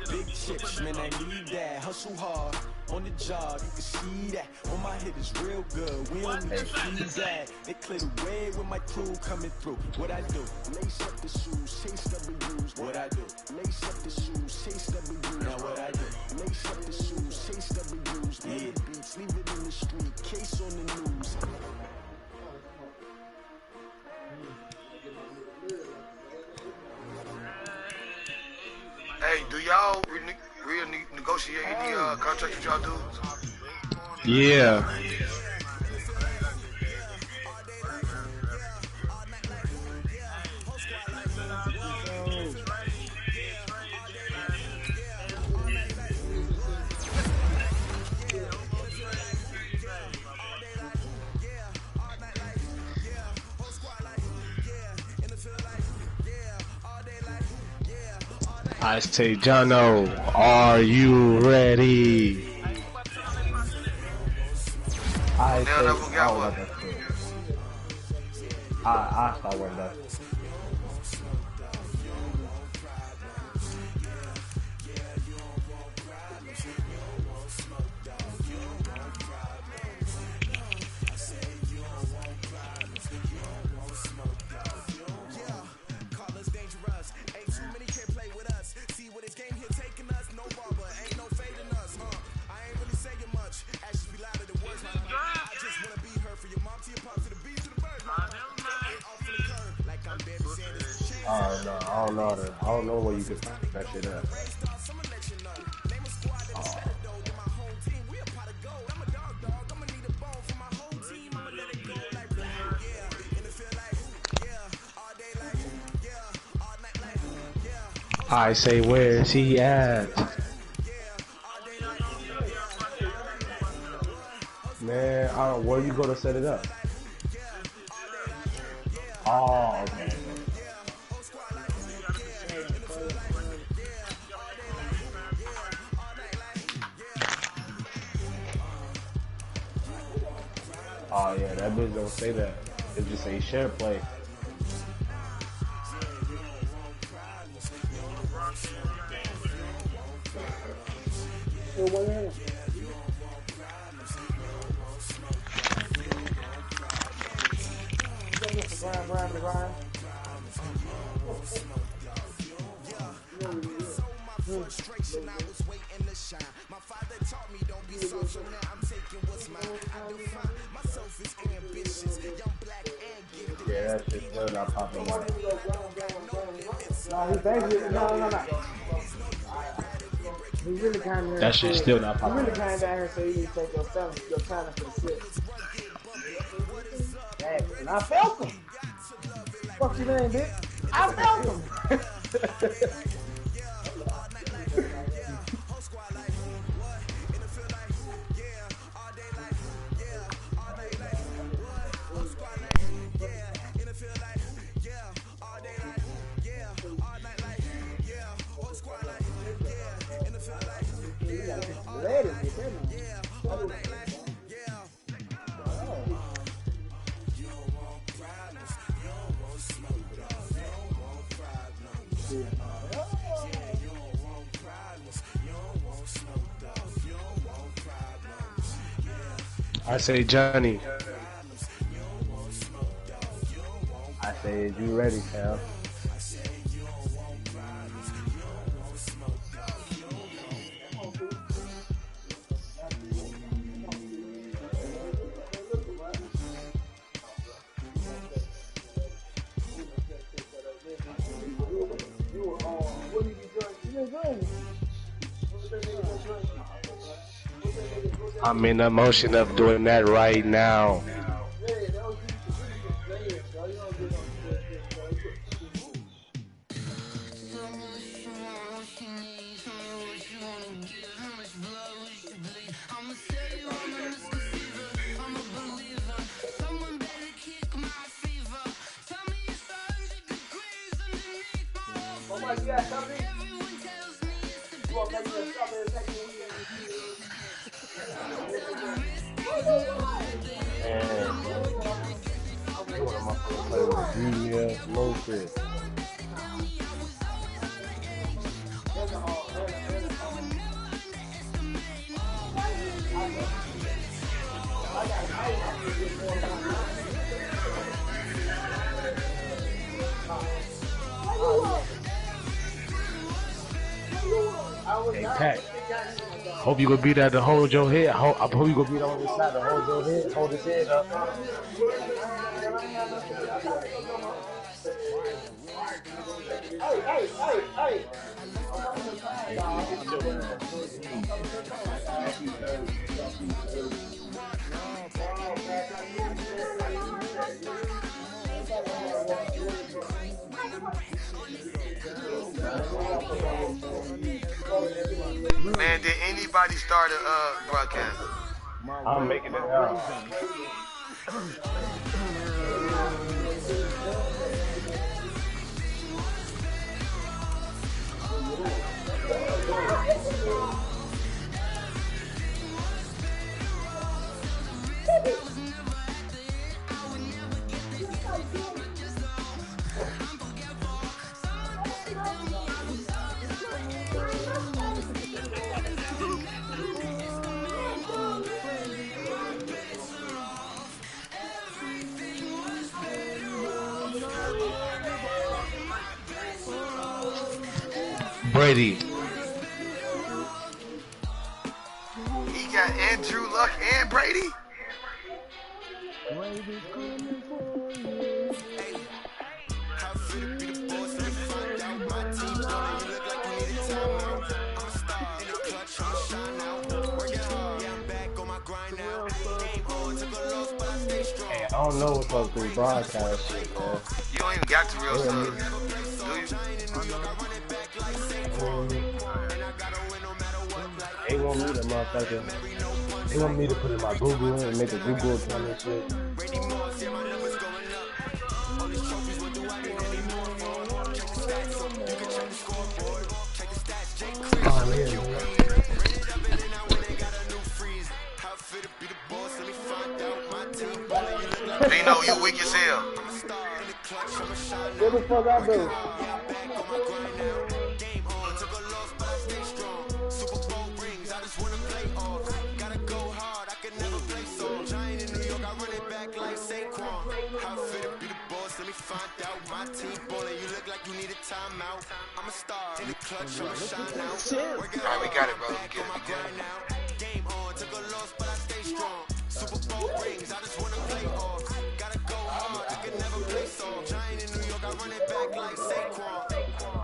Big chips, man, I need that. Hustle hard. On the job, you can see that. On my hit is real good. We don't need to feed that. They clear the way with my crew coming through. What I do? Lace up the shoes, chase W's. What I do? Lace up the shoes, chase W's. Now what I do? Lace up the shoes, chase W's. Yeah, beats, leave it in the street. Case on the news. Hey, do y'all renegotiate any contracts with y'all dudes? Yeah. I say, Jono, are you ready? I say, oh, that's good. I start with that. No, I don't know I don't know where you can find that shit at. I say, where's he at? Man, I don't. Where you go to set it up? Oh, okay. Oh yeah, that bitch don't say that. It just say share play. Frustration, I was waiting to shine. My father taught me don't be soft, so now I'm taking what's mine. I define myself as ambitious, young, black, and gifted. Yeah, that shit still not popping up. He really kind of That shit still not He popping really up. came down here so you need to take your talent for the shit. Dang, and I felt him. Fuck your name, bitch. I felt him. I say, Johnny. I say, you ready, Sam? I'm in the motion of doing that right now. Hey, Pat. Hope you gonna be there to hold your head. I hope you gonna be there on this side to hold your head, hold his head up. Hey. Man, did anybody start a broadcast? I'm making it out. Brady. He got Andrew Luck and Brady. Hey, I don't know what's up with this broadcast shit, man. You don't even got the real stuff, do you? They want me to motherfucker. They want me to put in my Google and make a Google account and shit. Oh, yeah. Bino, you weak as hell. What the fuck I do? Alright, we got it, bro. We get it. Game on, took a loss, but I stay strong. Super Bowl rings, I just wanna play off. Gotta go hard, I can never play soft. Giant in New York, I run it back like Saquon.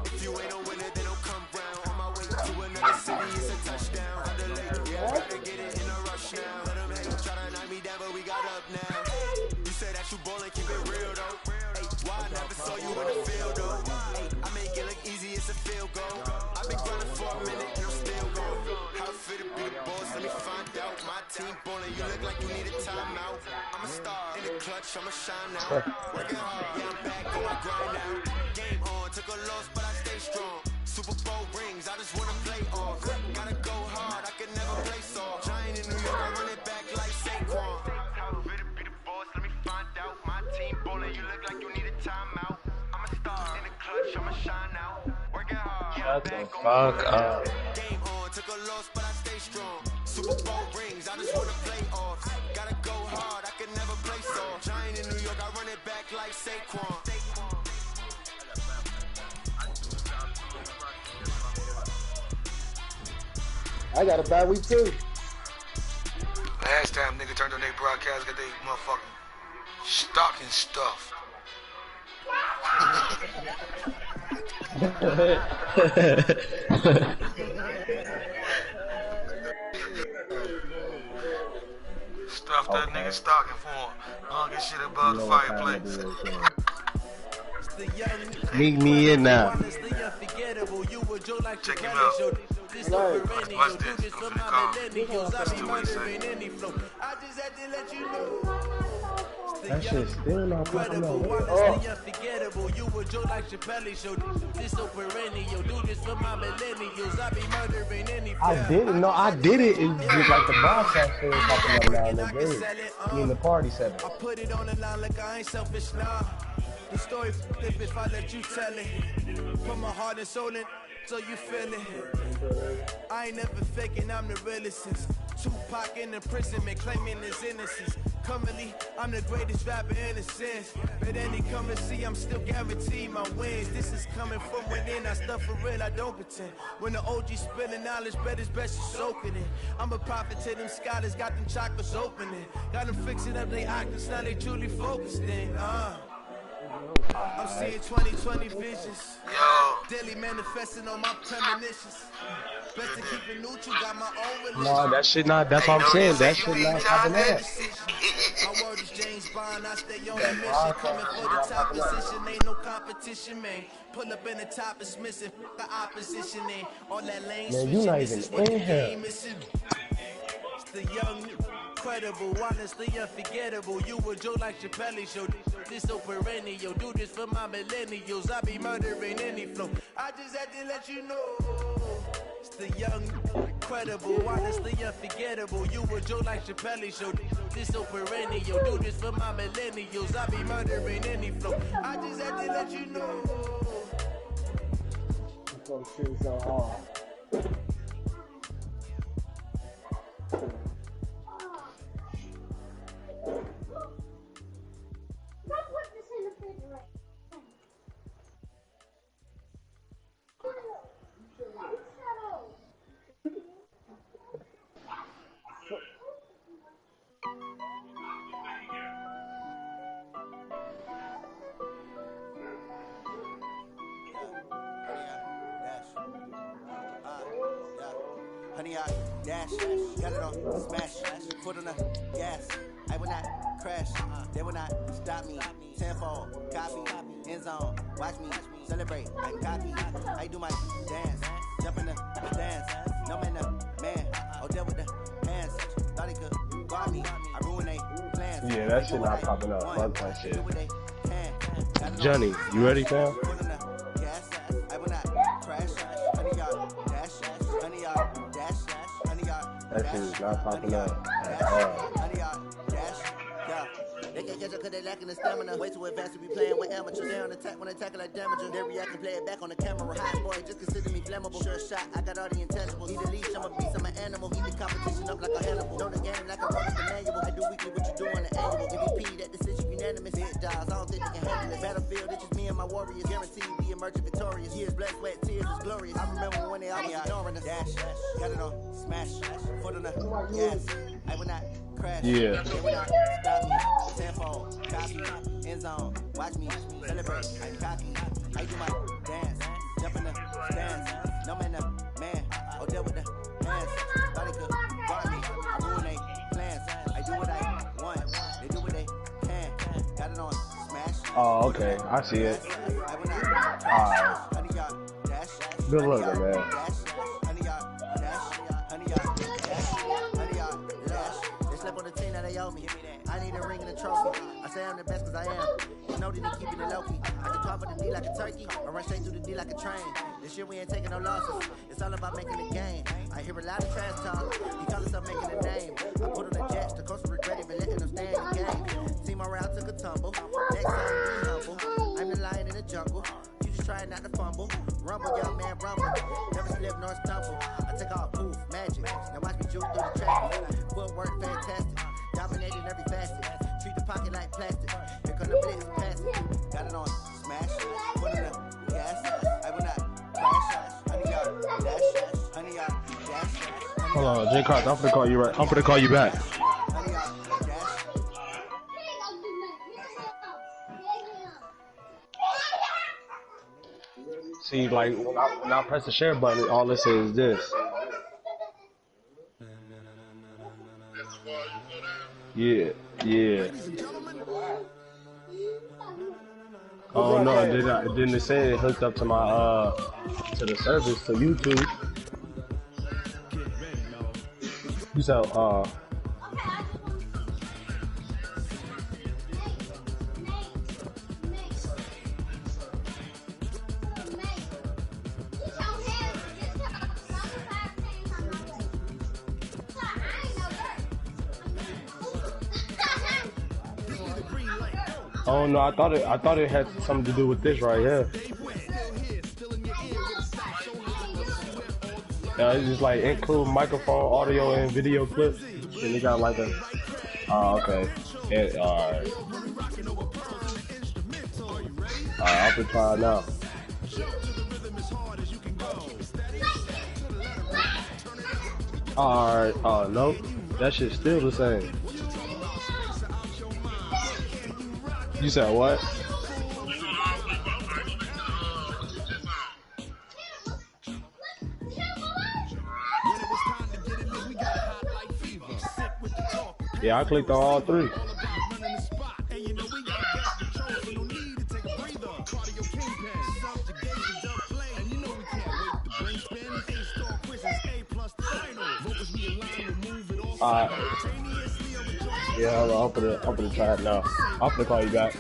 If you ain't a winner, then don't come round. On my way to another city, it's a touchdown. Under late, yeah, I gotta get it in a rush now. Let them hate, try to knock me down, but we got up now. You said that you ballin', keep it real though. Hey, why I never saw you in the field though? Hey, I make it look easy, it's a field goal. I've been grinding for a minute and I'm still going. How fit to be the boss, let me find out. My team ballin', you look like you need a timeout. I'm a star in the clutch, I'ma shine now. Working hard, yeah, I'm back on my grind now. Game on, took a loss, but I stay strong. Super Bowl rings, I just wanna play off. Gotta go hard, I can never play soft. Giant in New York, I run it back like Saquon. How fit to be the boss, let me find out. My team ballin', you look like you need a timeout. I'm a star in the clutch, I'ma shine out. Working hard, yeah, I'm back on my grind now. Game on, took a loss, but I stay strong. Super Bowl rings, I just wanna play off. Gotta go hard, I can never play soft. Giant in New York, I run it back like Saquon. I got a bad week too. Last time nigga turned on their broadcast, got they motherfucking stocking stuff. Stuff that nigga stocking for him. I don't get shit above the fireplace. Meet me in now. Check him out. Watch this. I'm finna call. That's the way to say. That shit's still not popping up. You a joke like Chappelle show. This so perennial. Do this for my millennials. I be murdering any. I didn't know. I did it. It's just like the broadcast still popping up now in the game. Me in the party setting. I put it on the line like I ain't selfish now. The story flip if I let you tell it. Put my heart and soul in, so you feel it. I ain't never faking, I'm the realest since Tupac in the prison, man, claiming his innocence. Currently, I'm the greatest rapper in a sense. But any come and see, I'm still guaranteed my wins. This is coming from within, I stuff for real, I don't pretend. When the OG spilling knowledge, bet it's best you soak it in. I'm a prophet to them scholars, got them chakras opening. Got them fixing up they octaves, now they truly focused in. I'm seeing 2020 visions. Yo. Daily manifesting on my premonitions. Best to keep it neutral, got my own religion. No, that shit not. That's what I'm saying. That shit not popping up. My word is James Bond, I stay on a mission. Coming for the top position, ain't no competition, man. Pull up in the top is missing, the opposition ain't. All that lane Man, you not even in here. It's the young, incredible, honestly unforgettable. You were Joe like Chappelle show. This so perennial, do this for my millennials. I be murdering any flow. I just had to let you know. It's the young, incredible, honestly unforgettable. You were Joe like Chappelle show. This so perennial, do this for my millennials. I be murdering any flow. I just had to let you know. This shit so hard. Honey, I dash, got it on, smash, foot on the gas. I will not crash, they will not stop me. Tenfold, copy, end zone, watch me celebrate. I copy, I do my dance, jump in the dance. No man, man, oh, deal with the hands. Thought he could guard me, I ruin they plans. Yeah, that shit not popping up. Fuck that shit. Johnny, you ready, fam? That shit is not popping up at all. They can't catch up cause they lacking the stamina. Way too advanced to be playing with amateurs. They on attack when they tackle like damager. They react and play it back on the camera. Hot boy, just consider me flammable. Sure shot, I got all the intangibles. Need a leash, I'm a beast, I'm an animal. Heat the competition up like a Hannibal. Know the game like I wrote the manual. I do weekly what you do on the annual. MVP, that decision unanimous. Hit dials, I don't think they can handle it. Battlefield, it's just me and my warriors. Guaranteed be emerging victorious. Years, blood, sweat, tears was glorious. I remember when they all was ignoring us. Dash, got it on, smash, foot on the gas. I will not crash. Yeah. They will not stop me. Tenfold, copy, end zone, watch me celebrate. I copy, I do my dance, jump in the stands. No man, man, oh, deal with the hands. Body could guard me, I ruin they plans. I do what I want, they do what they can. Got it on, smash. Oh, okay, I see it. Alright. Good looking, man. I need a ring and a trophy. I say I'm the best cause I am. You know that they keeping it low key. I can talk with the D like a turkey, or run straight through the D like a train. This year we ain't taking no losses. It's all about making the game. I hear a lot of trash talk. He call himself making a name. I put on the jets, the coach regretted but letting them stay in the game. Team around took a tumble. Next time be humble. I'm the lion in the jungle. You just trying not to fumble. Rumble, young man, rumble. Never slip nor stumble. I take all poof, magic. Now watch me juke through the traffic. Footwork fantastic. Dominating every facet. Treat the pocket like plastic. Here come the blitz, pass it. Got it on, smash. Put it up, gas. I will not crash. Honey, y'all, dash. Honey, y'all, dash. Hold on, J. Carter, I'm finna call you right. I'm finna call you back. See, like when I press the share button, all it says is this. Yeah, yeah. Oh no, it didn't say it hooked up to my to the service to YouTube. You said oh no, I thought it had something to do with this right here. It's just like include microphone, audio, and video clips. And it got like a okay. And, alright, I'll be trying now. Alright, no, that shit's still the same. You said what? Yeah, I clicked on all three. Yeah, hold on, I'm gonna try it now. I'm gonna call you back.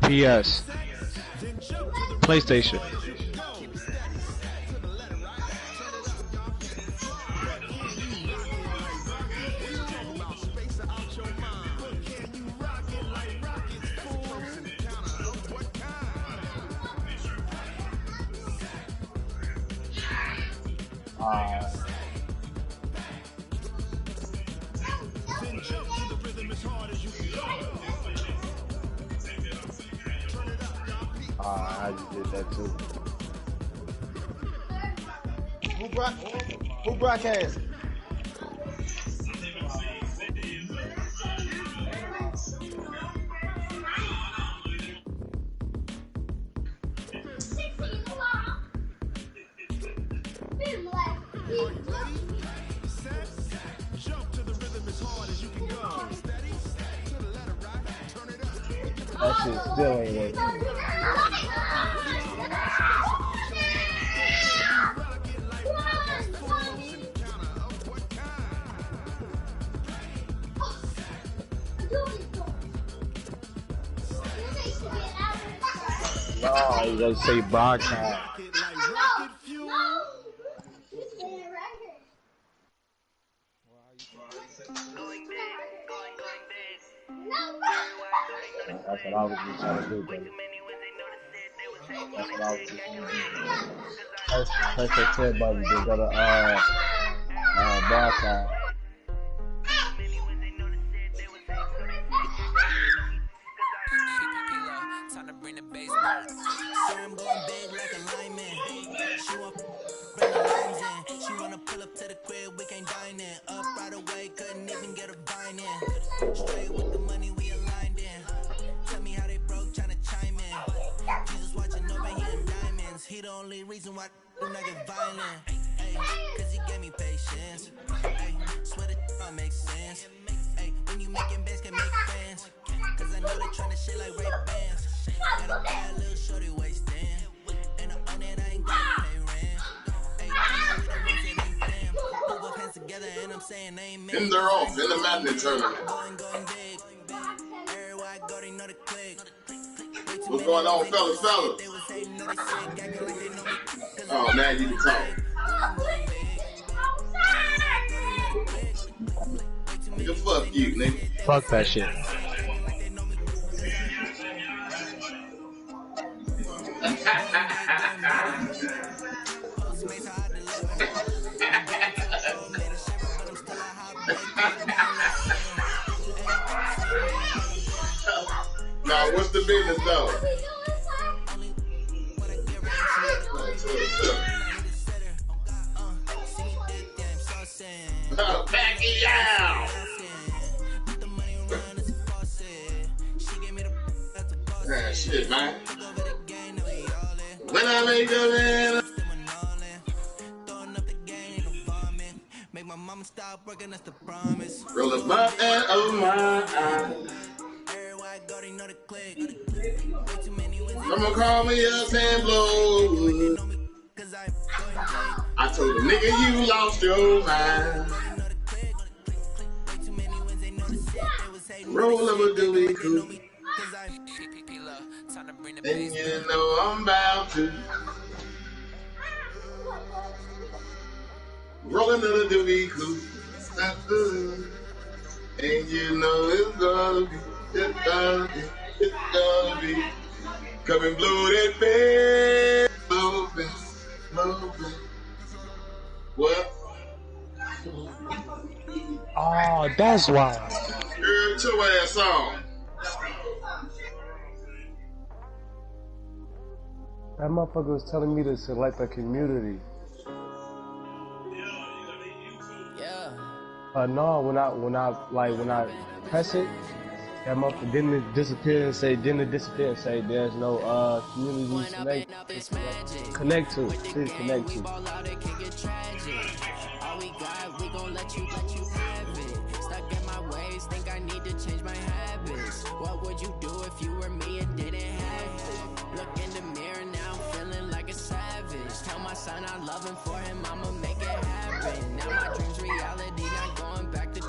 PS. PlayStation. I just did that too. Who broadcast? That shit still ain't working. No, you gonna say broadcast. That's what I was just trying to do, baby. That's what I was just trying to do. Press that 10 button to go to broadcast. Time to bring the bass back. I'm going big like a lineman. She want bring the lines in. She wanna pull up to the crib, we can't dine in. Up right away, couldn't even get a vine in. Straight with the money, we aligned in. Tell me how they broke, tryna chime in. Jesus watching over, he in diamonds. He the only reason why do not get violent. Ay, cause he gave me patience. Ay, swear that don't make sense. Ay, when you making bands, can make fans. Cause I know they tryna shit like Ray Bans. Got a bad little shorty wasting. And I own it, I ain't gotta pay rent. Ay, I know we the ones that ain't fam. Put both hands together and I'm saying amen. And they're off in the Madden tournament. Going big. Everywhere I go, they know the click. What's going on, fellas? Oh, now you can talk. Nigga, fuck you, nigga. Fuck that shit. Now, what's the business though? Pack it out. Ah, shit, man. When I make the man. Make my mama stop working, that's the promise. Roll up my and oh my. Someone call me up and blow. I told the nigga you lost your mind. Roll up a doobie cool. And you know I'm about to. Roll another doobie cool. And you know it's gonna be. It's gonna be. Come and blow that bed, blow back. What? Oh, that's why. Girl, your ass on. That motherfucker was telling me to select a community. Yeah. No, when I press it, That motherfucker didn't disappear and say, there's no community connect to. Please connect to. All we got, we gon' let you have it. Stuck in my ways, think I need to change my habits. What would you do if you were me and didn't have it? Look in the mirror now, feeling like a savage. Tell my son I love him, for him I'ma make it happen. Now my dreams reality, not going back to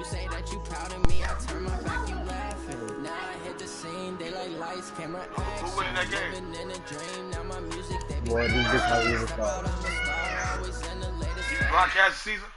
you say that you proud of me, I turn my back, you laughing. Now I hit the scene, they like lights, camera, action. Who winning that game? Living in a dream, now my music, they Boy, this is how you step out, I'm a star, always in the latest. Broadcast season?